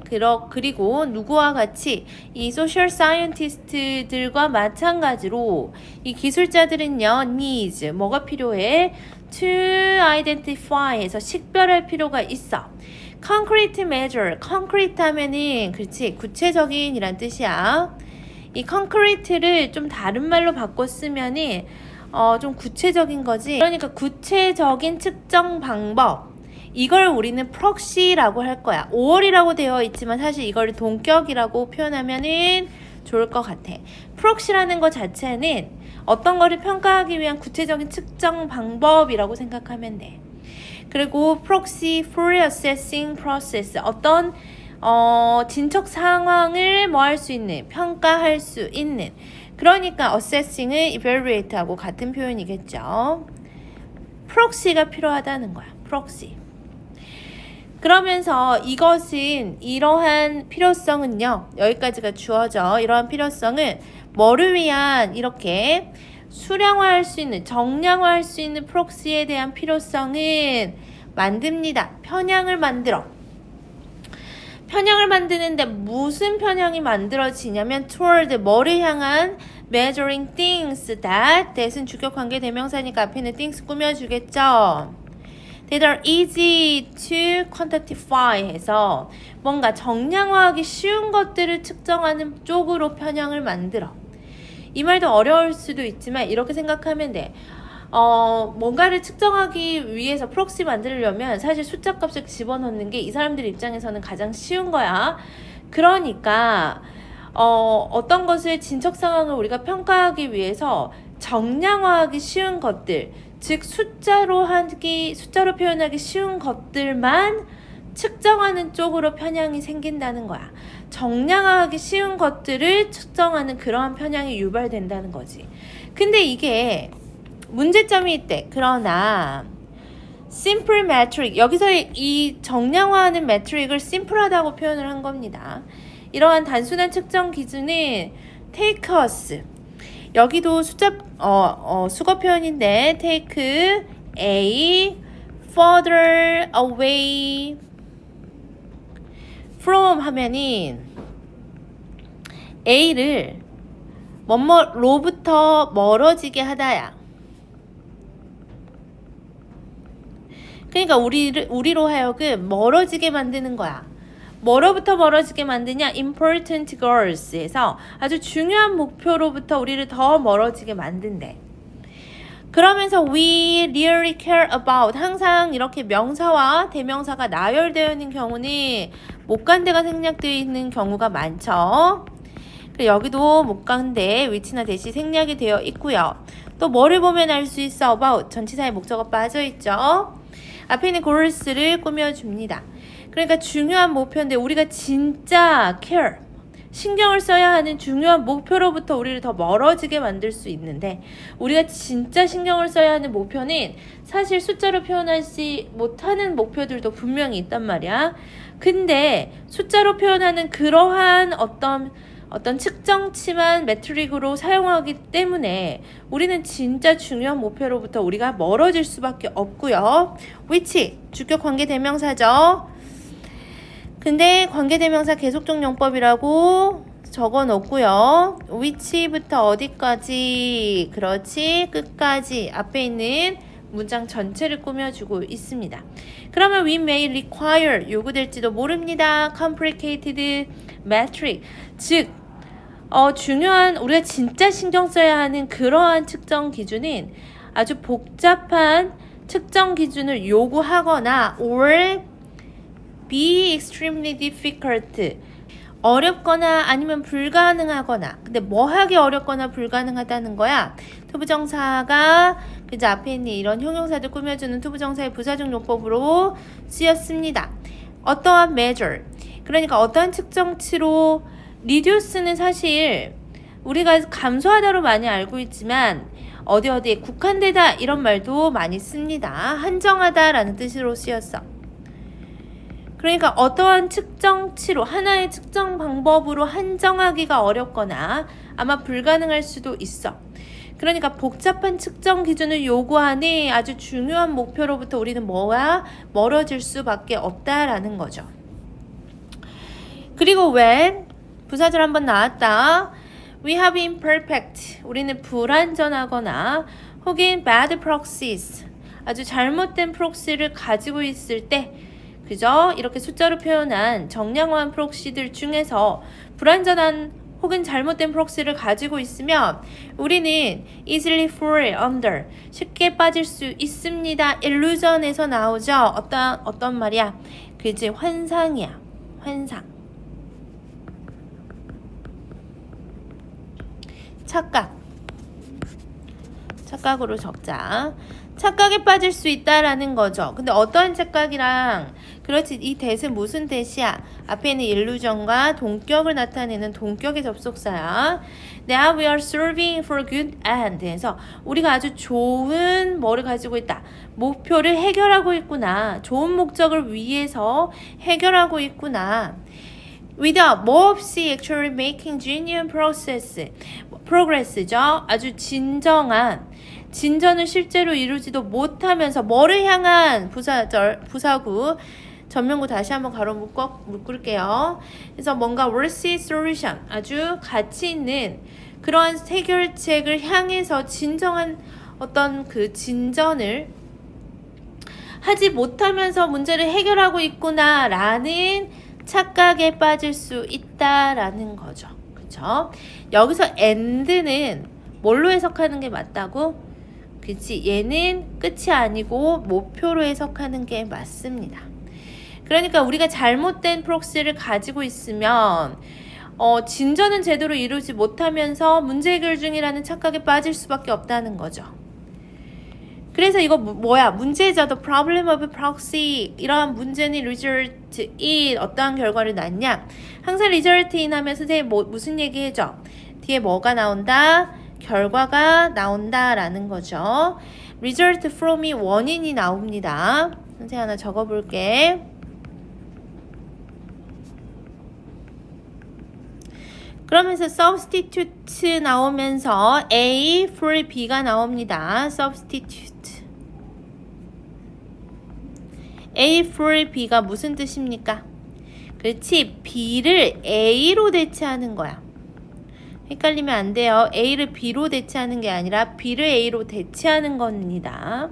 Speaker 1: 그리고 누구와 같이 이 social scientist들과 마찬가지로 이 기술자들은요, needs 뭐가 필요해? To identify 해서 식별할 필요가 있어. concrete measure, concrete 하면은 그렇지 구체적인 이란 뜻이야. 이 concrete를 좀 다른 말로 바꿔 쓰면은 좀 구체적인 거지. 그러니까 구체적인 측정 방법. 이걸 우리는 프록시라고 할 거야. 5월이라고 되어 있지만 사실 이걸 동격이라고 표현하면은 좋을 것 같아. 프록시라는 것 자체는 어떤 거를 평가하기 위한 구체적인 측정 방법이라고 생각하면 돼. 그리고 proxy for assessing process. 어떤 진척 상황을 뭐 할 수 있는, 평가할 수 있는. 그러니까 assessing은 evaluate하고 같은 표현이겠죠. proxy가 필요하다는 거야. proxy. 그러면서 이러한 필요성은요. 여기까지가 주어져. 이러한 필요성은 뭐를 위한 이렇게 수량화할 수 있는, 정량화할 수 있는 proxy에 대한 필요성은 만듭니다. 편향을 만들어. 편향을 만드는데 무슨 편향이 만들어지냐면 toward 뭐를 향한 measuring things that은 주격 관계 대명사니까 앞에는 things 꾸며주겠죠. That are easy to quantify 해서 뭔가 정량화하기 쉬운 것들을 측정하는 쪽으로 편향을 만들어. 이 말도 어려울 수도 있지만 이렇게 생각하면 돼. 뭔가를 측정하기 위해서 프록시 만들려면 사실 숫자 값을 집어넣는 게 이 사람들 입장에서는 가장 쉬운 거야. 그러니까 어떤 것을 진척 상황을 우리가 평가하기 위해서 정량화하기 쉬운 것들, 즉 숫자로 표현하기 쉬운 것들만 측정하는 쪽으로 편향이 생긴다는 거야. 정량화하기 쉬운 것들을 측정하는 그러한 편향이 유발된다는 거지. 근데 이게 문제점이 있대. 그러나 simple metric, 여기서 이 정량화하는 metric을 simple하다고 표현을 한 겁니다. 이러한 단순한 측정 기준은 take us, 여기도 숫자 수거 표현인데 take a further away from 하면은 a를 뭐뭐로부터 멀어지게 하다야. 그러니까 우리로 하여금 멀어지게 만드는 거야. 뭐로부터 멀어지게 만드냐? important goals에서 아주 중요한 목표로부터 우리를 더 멀어지게 만든대. 그러면서 we really care about, 항상 이렇게 명사와 대명사가 나열되어 있는 경우는 목간대가 생략되어 있는 경우가 많죠. 여기도 목간대 위치나 대시 생략이 되어 있고요. 또 뭐를 보면 알 수 있어? about 전치사의 목적어 빠져 있죠. 앞에 있는 goals를 꾸며줍니다. 그러니까 중요한 목표인데 우리가 진짜 care, 신경을 써야 하는 중요한 목표로부터 우리를 더 멀어지게 만들 수 있는데 우리가 진짜 신경을 써야 하는 목표는 사실 숫자로 표현하지 못하는 목표들도 분명히 있단 말이야. 근데 숫자로 표현하는 그러한 어떤 측정치만 매트릭으로 사용하기 때문에 우리는 진짜 중요한 목표로부터 우리가 멀어질 수밖에 없고요. which 주격 관계 대명사죠. 근데 관계 대명사 계속적 용법이라고 적어 놓고요. which부터 어디까지? 그렇지, 끝까지 앞에 있는 문장 전체를 꾸며주고 있습니다. 그러면 we may require 요구될지도 모릅니다. complicated metric, 즉 중요한 우리가 진짜 신경 써야 하는 그러한 측정 기준은 아주 복잡한 측정 기준을 요구하거나 or be extremely difficult 어렵거나 아니면 불가능하거나. 근데 뭐 하기 어렵거나 불가능하다는 거야? 투부정사가 그저 앞에 있는 이런 형용사들 꾸며주는 투부정사의 부사적 용법으로 쓰였습니다. 어떠한 measure, 그러니까 어떠한 측정치로. reduce는 사실 우리가 감소하다로 많이 알고 있지만 어디에 국한되다 이런 말도 많이 씁니다. 한정하다라는 뜻으로 쓰였어. 그러니까 어떠한 측정치로, 하나의 측정 방법으로 한정하기가 어렵거나 아마 불가능할 수도 있어. 그러니까 복잡한 측정 기준을 요구하는 아주 중요한 목표로부터 우리는 멀어질 수밖에 없다라는 거죠. 그리고 when 부사절 한번 나왔다. We have imperfect, 우리는 불완전하거나 혹은 bad proxies, 아주 잘못된 프록시를 가지고 있을 때, 그죠? 이렇게 숫자로 표현한 정량화한 프록시들 중에서 불완전한 혹은 잘못된 프록시를 가지고 있으면 우리는 easily fall under, 쉽게 빠질 수 있습니다. illusion에서 나오죠. 어떤 말이야? 그지? 환상이야. 환상. 착각으로 적자. 착각에 빠질 수 있다라는 거죠. 근데 어떠한 착각이랑, 그렇지, 이 that은 무슨 that이야? 앞에 있는 illusion과 동격을 나타내는 동격의 접속사야. Now we are serving for good end. 그래서 우리가 아주 좋은 뭐를 가지고 있다. 목표를 해결하고 있구나. 좋은 목적을 위해서 해결하고 있구나. without, 뭐 없이 actually making genuine progress죠. 아주 진전을 실제로 이루지도 못하면서 뭐를 향한 부사구, 전면구 다시 한번 가로 묶을게요. 그래서 뭔가 worthy solution, 아주 가치 있는 그러한 해결책을 향해서 진정한 어떤 그 진전을 하지 못하면서 문제를 해결하고 있구나라는 착각에 빠질 수 있다라는 거죠. 그쵸? 여기서 end는 뭘로 해석하는 게 맞다고? 그치? 얘는 끝이 아니고 목표로 해석하는 게 맞습니다. 그러니까 우리가 잘못된 프록시를 가지고 있으면 진전은 제대로 이루지 못하면서 문제 해결 중이라는 착각에 빠질 수밖에 없다는 거죠. 그래서 이거 뭐야? 문제죠. The problem of proxy. 이러한 문제는 result in 어떠한 결과를 낳냐? 항상 result in 하면 선생님 무슨 얘기 해줘? 뒤에 뭐가 나온다? 결과가 나온다라는 거죠. result from이 원인이 나옵니다. 선생님 하나 적어볼게. 그러면서 substitute 나오면서 A for B가 나옵니다. substitute. A for B가 무슨 뜻입니까? 그렇지. B를 A로 대체하는 거야. 헷갈리면 안 돼요. A를 B로 대체하는 게 아니라 B를 A로 대체하는 겁니다.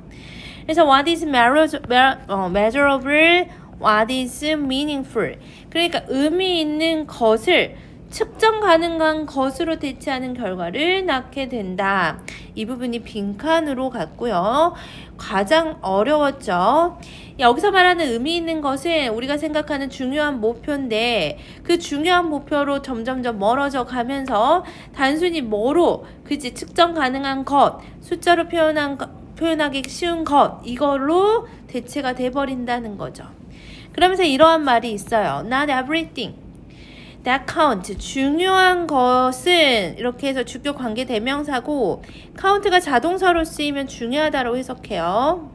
Speaker 1: 그래서 what is measurable, what is meaningful. 그러니까 의미 있는 것을 측정 가능한 것으로 대체하는 결과를 낳게 된다. 이 부분이 빈칸으로 갔고요. 가장 어려웠죠. 여기서 말하는 의미 있는 것은 우리가 생각하는 중요한 목표인데 그 중요한 목표로 점점점 멀어져 가면서 단순히 뭐로, 그치, 측정 가능한 것, 숫자로 표현하기 쉬운 것, 이걸로 대체가 돼버린다는 거죠. 그러면서 이러한 말이 있어요. Not everything that count, 중요한 것은 이렇게 해서 주격 관계 대명사고 count가 자동사로 쓰이면 중요하다고 해석해요.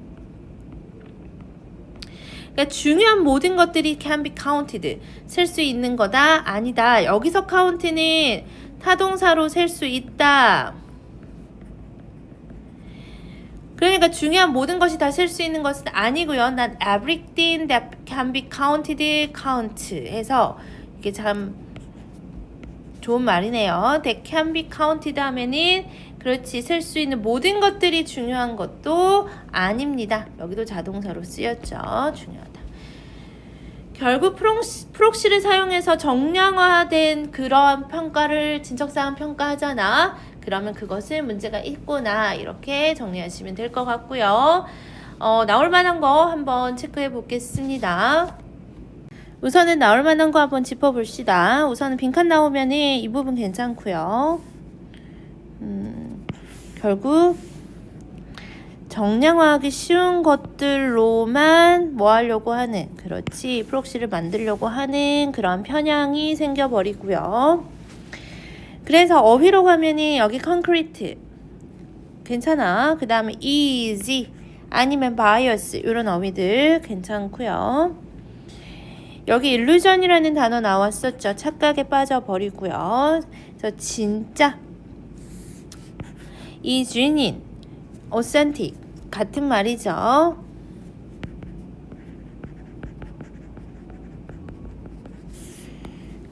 Speaker 1: 그러니까 중요한 모든 것들이 can be counted, 셀 수 있는 거다? 아니다. 여기서 count는 타동사로 셀 수 있다. 그러니까 중요한 모든 것이 다 셀 수 있는 것은 아니고요. Not everything that can be counted, count 해서 이게 참 좋은 말이네요. That can be counted 하면은 그렇지, 셀 수 있는 모든 것들이 중요한 것도 아닙니다. 여기도 자동사로 쓰였죠. 중요하다. 결국 프록시를 사용해서 정량화된 그런 평가를 진척사항 평가하잖아. 그러면 그것을 문제가 있구나, 이렇게 정리하시면 될 것 같고요. 나올 만한 거 한번 체크해 보겠습니다. 우선은 나올 만한 거 한번 짚어봅시다. 우선은 빈칸 나오면은 이 부분 괜찮고요. 결국 정량화하기 쉬운 것들로만 뭐 하려고 하는, 그렇지, 프록시를 만들려고 하는 그런 편향이 생겨버리고요. 그래서 어휘로 가면은 여기 concrete 괜찮아. 그 다음에 easy 아니면 bias 이런 어휘들 괜찮고요. 여기 illusion이라는 단어 나왔었죠. 착각에 빠져버리고요. 그래서 진짜 이 genuine, authentic 같은 말이죠.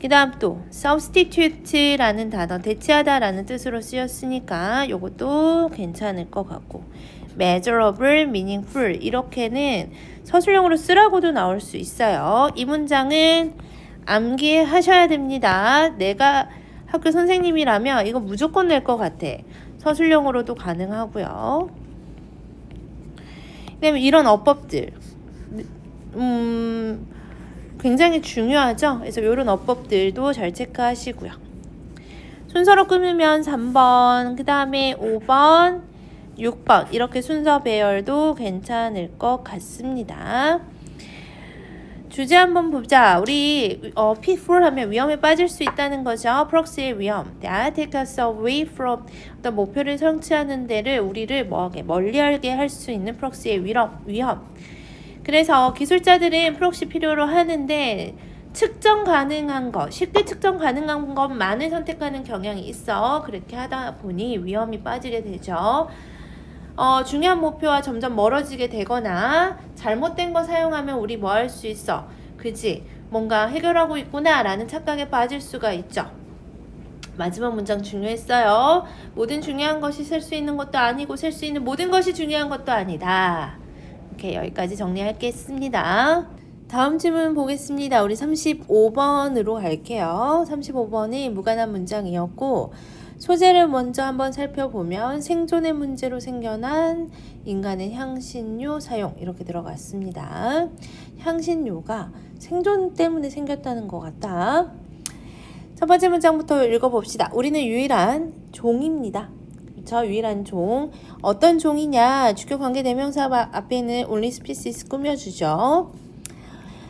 Speaker 1: 그 다음 또 substitute라는 단어, 대체하다 라는 뜻으로 쓰였으니까 요것도 괜찮을 것 같고, measurable, meaningful 이렇게는 서술형으로 쓰라고도 나올 수 있어요. 이 문장은 암기하셔야 됩니다. 내가 학교 선생님이라면 이거 무조건 낼 것 같아. 서술형으로도 가능하고요. 그다음에 이런 어법들 굉장히 중요하죠. 그래서 이런 어법들도 잘 체크하시고요. 순서로 끊으면 3번, 그 다음에 5번, 6번 이렇게 순서 배열도 괜찮을 것 같습니다. 주제 한번 보자. 우리 pitfall 하면 위험에 빠질 수 있다는 거죠. 프록시의 위험. That take us away from 어떤 목표를 성취하는 데를 우리를 멀리하게 할 수 있는 프록시의 위험. 그래서 기술자들은 프록시 필요로 하는데 측정 가능한 것, 쉽게 측정 가능한 것만을 선택하는 경향이 있어. 그렇게 하다 보니 위험이 빠지게 되죠. 중요한 목표와 점점 멀어지게 되거나 잘못된 거 사용하면 우리 뭐 할 수 있어? 그지? 뭔가 해결하고 있구나 라는 착각에 빠질 수가 있죠. 마지막 문장 중요했어요. 모든 중요한 것이 셀 수 있는 것도 아니고 셀 수 있는 모든 것이 중요한 것도 아니다. 이렇게 여기까지 정리하겠습니다. 다음 질문 보겠습니다. 우리 35번으로 갈게요. 35번이 무관한 문장이었고, 소재를 먼저 한번 살펴보면 생존의 문제로 생겨난 인간의 향신료 사용 이렇게 들어갔습니다. 향신료가 생존 때문에 생겼다는 것 같다. 첫 번째 문장부터 읽어봅시다. 우리는 유일한 종입니다. 그렇죠? 유일한 종. 어떤 종이냐? 주격 관계 대명사 앞에는 only species 꾸며주죠.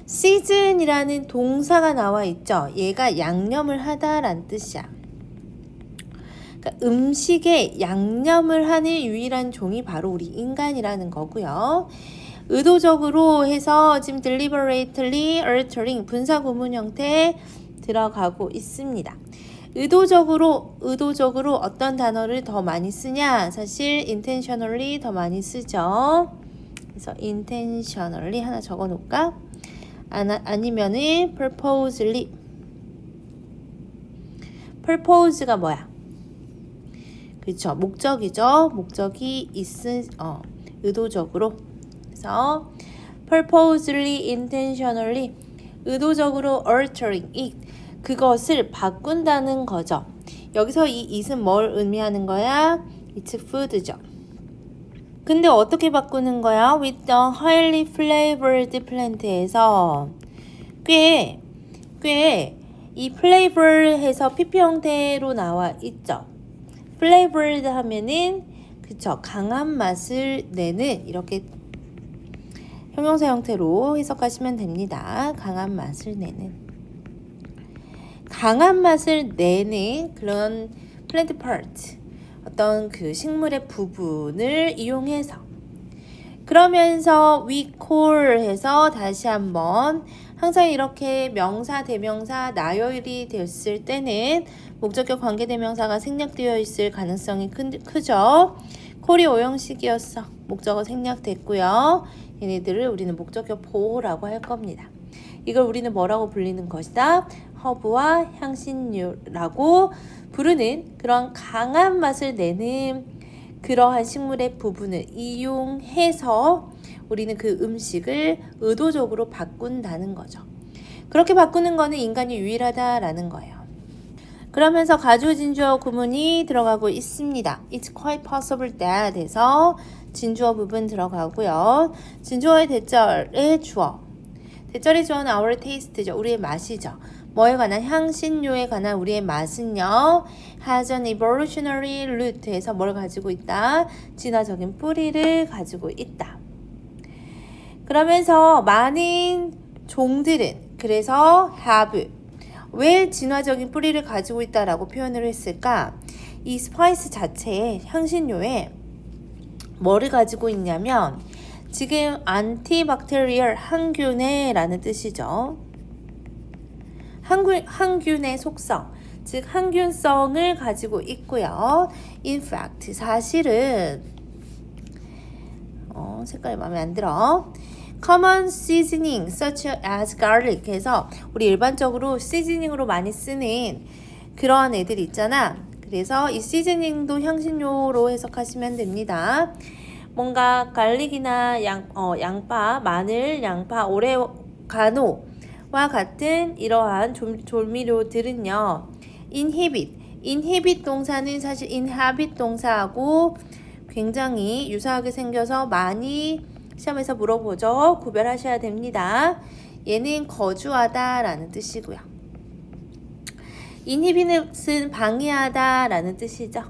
Speaker 1: season이라는 동사가 나와 있죠. 얘가 양념을 하다라는 뜻이야. 그러니까 음식에 양념을 하는 유일한 종이 바로 우리 인간이라는 거고요. 의도적으로 해서 지금 deliberately altering 분사 구문 형태에 들어가고 있습니다. 의도적으로 어떤 단어를 더 많이 쓰냐? 사실 intentionally 더 많이 쓰죠. 그래서 intentionally 하나 적어 놓을까? 아니면은 purpose가 뭐야? 그렇죠. 목적이죠. 목적이 의도적으로. 그래서 purposely, intentionally 의도적으로 altering 그것을 바꾼다는 거죠. 여기서 이 it은 뭘 의미하는 거야? It's food죠. 근데 어떻게 바꾸는 거야? With the highly flavored plant에서 꽤 이 flavor 해서 PP 형태로 나와 있죠. flavored 하면은 그쵸, 강한 맛을 내는 이렇게 형용사 형태로 해석하시면 됩니다. 강한 맛을 내는 그런 plant part 어떤 그 식물의 부분을 이용해서 그러면서 we call 해서 다시 한번 항상 이렇게 명사, 대명사, 나열이 됐을 때는 목적격 관계대명사가 생략되어 있을 가능성이 크죠. call이 오형식이었어. 목적어 생략됐고요. 얘네들을 우리는 목적격 보호라고 할 겁니다. 이걸 우리는 뭐라고 불리는 것이다? 허브와 향신료라고 부르는 그런 강한 맛을 내는 그러한 식물의 부분을 이용해서 우리는 그 음식을 의도적으로 바꾼다는 거죠. 그렇게 바꾸는 거는 인간이 유일하다라는 거예요. 그러면서 가주어 진주어 구문이 들어가고 있습니다. It's quite possible that 해서 진주어 부분 들어가고요. 진주어의 대절의 주어. 대절의 주어는 our taste죠. 우리의 맛이죠. 뭐에 관한 향신료에 관한 우리의 맛은요. has an evolutionary root에서 뭘 가지고 있다? 진화적인 뿌리를 가지고 있다. 그러면서 많은 종들은 그래서 have 왜 진화적인 뿌리를 가지고 있다라고 표현을 했을까? 이 스파이스 자체에 향신료에 뭐를 가지고 있냐면 지금 안티박테리얼 항균에라는 뜻이죠. 항균의 속성, 즉 항균성을 가지고 있고요. In fact, 사실은 색깔이 마음에 안 들어. Common seasoning such as garlic 해서 우리 일반적으로 시즈닝으로 많이 쓰는 그러한 애들 있잖아. 그래서 이 시즈닝도 향신료로 해석하시면 됩니다. 뭔가 갈릭이나 양파, 마늘, 양파, 오레가노와 같은 이러한 조미료들은요. inhibit 동사는 사실 inhabit 동사하고 굉장히 유사하게 생겨서 많이 시험에서 물어보죠. 구별하셔야 됩니다. 얘는 거주하다 라는 뜻이고요. inhibit은 방해하다 라는 뜻이죠.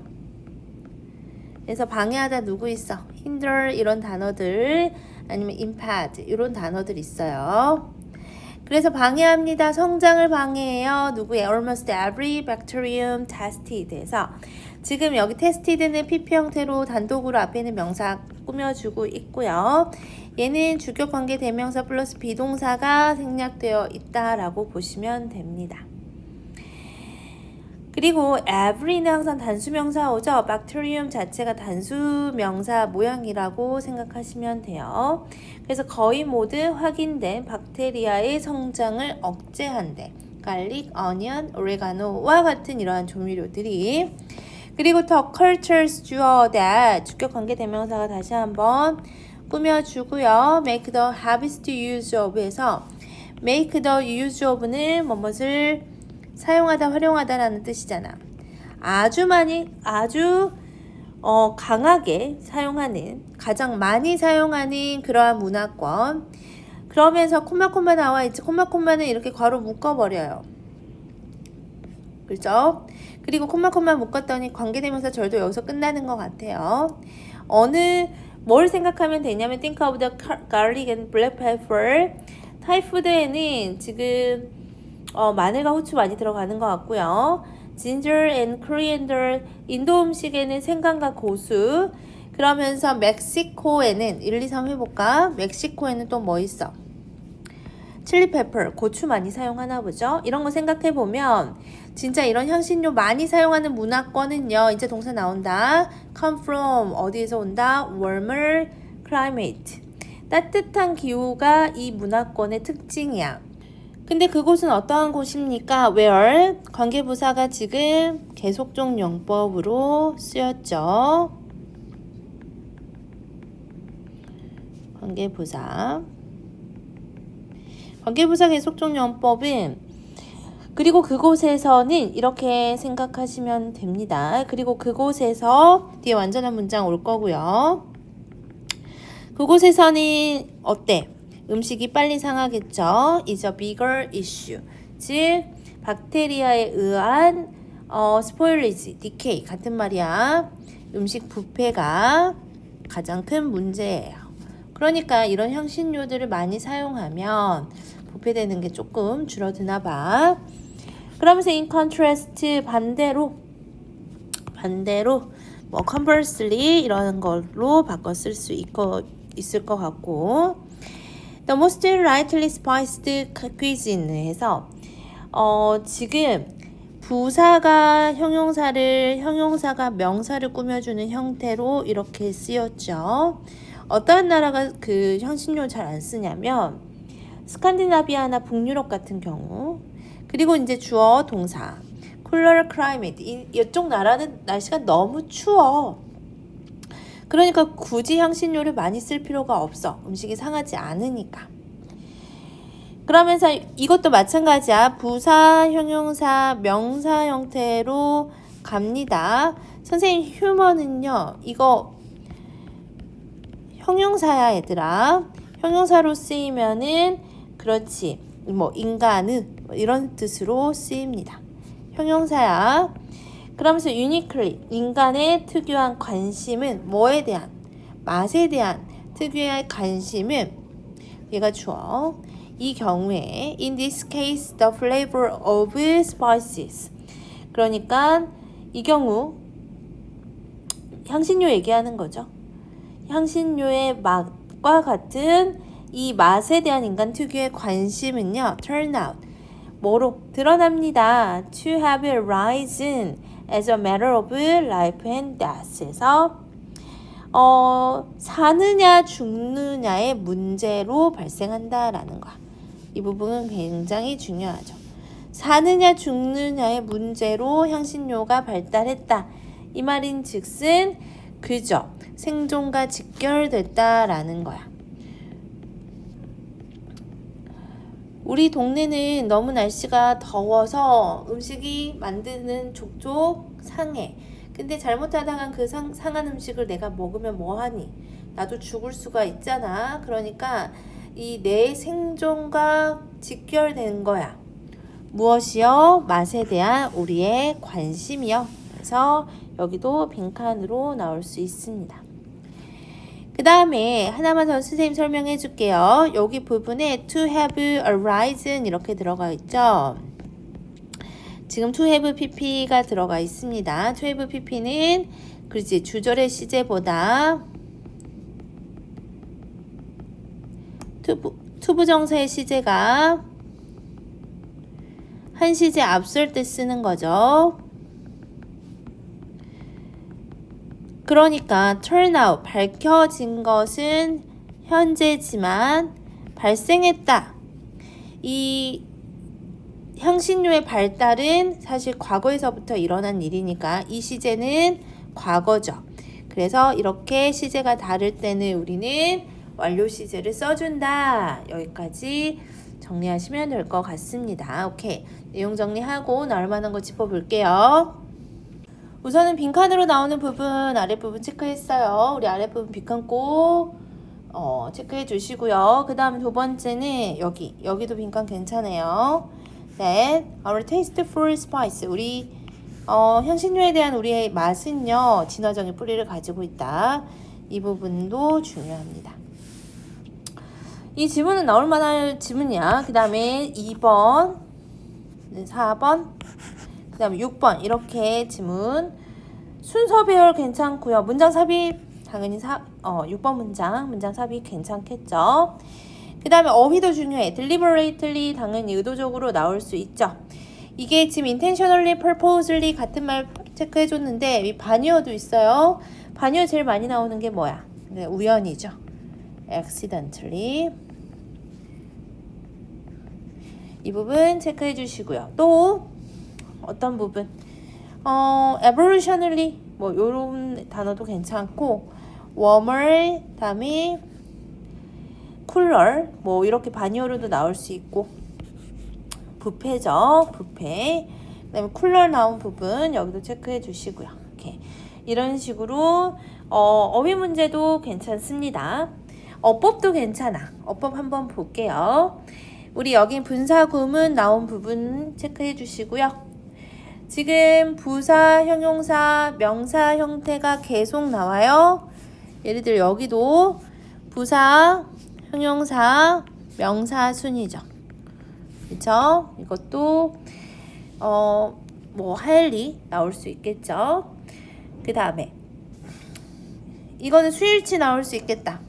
Speaker 1: 그래서 방해하다 누구 있어? hinder 이런 단어들 아니면 impede 이런 단어들 있어요. 그래서 방해합니다. 성장을 방해해요. 누구의? Almost every bacterium tested 해서 지금 여기 tested는 PP 형태로 단독으로 앞에 있는 명사 꾸며주고 있고요. 얘는 주격관계 대명사 플러스 비동사가 생략되어 있다라고 보시면 됩니다. 그리고 every는 항상 단수명사 오죠. bacterium 자체가 단수명사 모양이라고 생각하시면 돼요. 그래서 거의 모두 확인된 박테리아의 성장을 억제한대. garlic, onion, oregano와 같은 이러한 조미료들이 그리고 the cultures 주어 that 주격관계 대명사가 다시 한번 꾸며주고요. make the harvest use of에서 make the use of는 무엇을 사용하다, 활용하다라는 뜻이잖아. 아주 강하게 사용하는, 가장 많이 사용하는 그러한 문화권. 그러면서 콤마콤마 나와 있지. 콤마콤마는 이렇게 괄호 묶어버려요. 그렇죠? 그리고 콤마콤마 묶었더니 관계대명사 절도 여기서 끝나는 것 같아요. 뭘 생각하면 되냐면 think of the garlic and black pepper. 타이푸드에는 지금 마늘과 후추 많이 들어가는 것 같고요. ginger and coriander 인도 음식에는 생강과 고수. 그러면서 멕시코에는 1, 2, 3 해볼까? 멕시코에는 또 뭐 있어? 칠리 페퍼, 고추 많이 사용하나 보죠? 이런 거 생각해보면 진짜 이런 향신료 많이 사용하는 문화권은요. 이제 동사 나온다. come from 어디에서 온다? warmer climate 따뜻한 기후가 이 문화권의 특징이야. 근데 그곳은 어떠한 곳입니까? where 관계부사가 지금 계속적 용법으로 쓰였죠. 관계부사 계속적 용법은 그리고 그곳에서는 이렇게 생각하시면 됩니다. 그리고 그곳에서 뒤에 완전한 문장 올 거고요. 그곳에서는 어때? 음식이 빨리 상하겠죠. is a bigger issue. 즉 박테리아에 의한 spoilage, decay 같은 말이야. 음식 부패가 가장 큰 문제예요. 그러니까 이런 향신료들을 많이 사용하면 부패되는 게 조금 줄어드나 봐. 그러면서 in contrast 반대로 뭐 conversely 이런 걸로 바꿔 쓸 수 있을 것 같고 the most lightly spiced cuisine 해서 지금 부사가 형용사가 명사를 꾸며주는 형태로 이렇게 쓰였죠. 어떠한 나라가 그 향신료 잘 안 쓰냐면 스칸디나비아나 북유럽 같은 경우 그리고 이제 주어 동사 cooler climate 이쪽 나라는 날씨가 너무 추워. 그러니까 굳이 향신료를 많이 쓸 필요가 없어. 음식이 상하지 않으니까. 그러면서 이것도 마찬가지야. 부사, 형용사, 명사 형태로 갑니다. 선생님 휴먼은요. 이거 형용사야 얘들아. 형용사로 쓰이면은 그렇지 뭐 인간의 뭐 이런 뜻으로 쓰입니다. 형용사야. 그러면서 uniquely 인간의 특유한 관심은 뭐에 대한 맛에 대한 특유의 관심은 얘가 주어. 이 경우에 in this case the flavor of spices. 그러니까 이 경우 향신료 얘기하는 거죠. 향신료의 맛과 같은 이 맛에 대한 인간 특유의 관심은요. turn out 뭐로 드러납니다. to have arisen as a matter of life and death에서 사느냐 죽느냐의 문제로 발생한다라는 거야. 이 부분은 굉장히 중요하죠. 사느냐 죽느냐의 문제로 향신료가 발달했다. 이 말인 즉슨 그저 생존과 직결됐다라는 거야. 우리 동네는 너무 날씨가 더워서 음식이 만드는 족족 상해. 근데 잘못하다가 그 상한 음식을 내가 먹으면 뭐하니? 나도 죽을 수가 있잖아. 그러니까 이 내 생존과 직결된 거야. 무엇이요? 맛에 대한 우리의 관심이요. 그래서 여기도 빈칸으로 나올 수 있습니다. 그 다음에 하나만 더 선생님 설명해 줄게요. 여기 부분에 to have arisen 이렇게 들어가 있죠. 지금 to have pp가 들어가 있습니다. to have pp는 그렇지 주절의 시제보다 투부정사의 시제가 한 시제 앞설 때 쓰는 거죠. 그러니까 turn out 밝혀진 것은 현재지만 발생했다. 이 향신료의 발달은 사실 과거에서부터 일어난 일이니까 이 시제는 과거죠. 그래서 이렇게 시제가 다를 때는 우리는 완료 시제를 써준다. 여기까지 정리하시면 될 것 같습니다. 오케이. 내용 정리하고 나올 만한 거 짚어볼게요. 우선은 빈칸으로 나오는 부분 아랫부분 체크했어요. 우리 아랫부분 빈칸 꼭 체크해 주시고요. 그 다음 두 번째는 여기도 빈칸 괜찮아요. That our taste for spice. 우리 향신료에 대한 우리의 맛은요. 진화적인 뿌리를 가지고 있다. 이 부분도 중요합니다. 이 지문은 나올 만한 지문이야. 그 다음에 2번, 4번, 그 다음에 6번 이렇게 지문 순서 배열 괜찮고요. 문장 삽입 당연히 6번 문장 삽입 괜찮겠죠. 그 다음에 어휘도 중요해. deliberately 당연히 의도적으로 나올 수 있죠. 이게 지금 intentionally, purposely 같은 말 체크해줬는데 이 반의어도 있어요. 반의어 제일 많이 나오는 게 뭐야? 네, 우연이죠. accidentally. 이 부분 체크해 주시고요. 또 어떤 부분? evolutionally 뭐 요런 단어도 괜찮고 warmer 다음에 cooler 뭐 이렇게 반의어로도 나올 수 있고 부패죠. 부패. 그다음에 cooler 나온 부분 여기도 체크해 주시고요. 이렇게 이런 식으로 어휘 문제도 괜찮습니다. 어법도 괜찮아. 어법 한번 볼게요. 우리 여긴 분사 구문 나온 부분 체크해 주시고요. 지금 부사, 형용사, 명사 형태가 계속 나와요. 예를 들어 여기도 부사, 형용사, 명사 순이죠. 그렇죠? 이것도 뭐 하일리 나올 수 있겠죠. 그 다음에 이거는 수일치 나올 수 있겠다.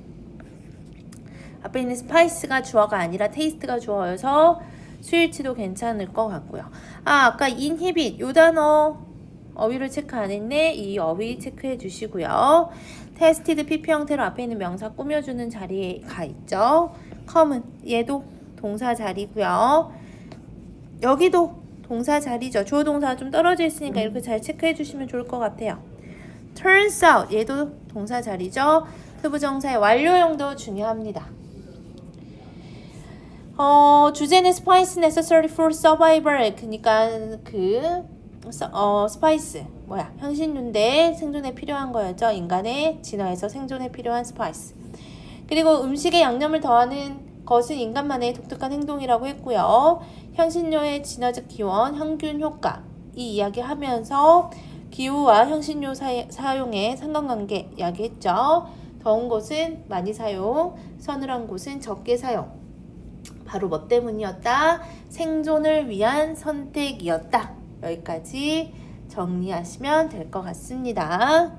Speaker 1: 앞에 있는 스파이스가 주어가 아니라 테이스트가 주어여서 수일치도 괜찮을 것 같고요. 아까 inhibit 요 단어 어휘를 체크 안 했네. 이 어휘 체크해 주시고요. tested pp 형태로 앞에 있는 명사 꾸며주는 자리에 가 있죠. come은 얘도 동사 자리고요. 여기도 동사 자리죠. 주어 동사가 좀 떨어져 있으니까 이렇게 잘 체크해 주시면 좋을 것 같아요. turns out 얘도 동사 자리죠. 투부정사의 완료형도 중요합니다. 주제는 spice necessary for survival. 그러니까 그 스파이스 뭐야? 향신료인데 생존에 필요한 거였죠. 인간의 진화에서 생존에 필요한 스파이스. 그리고 음식에 양념을 더하는 것은 인간만의 독특한 행동이라고 했고요. 향신료의 진화적 기원, 항균 효과 이 이야기하면서 기후와 향신료 사용의 상관관계 이야기했죠. 더운 곳은 많이 사용, 서늘한 곳은 적게 사용. 바로 뭐 때문이었다? 생존을 위한 선택이었다. 여기까지 정리하시면 될 것 같습니다.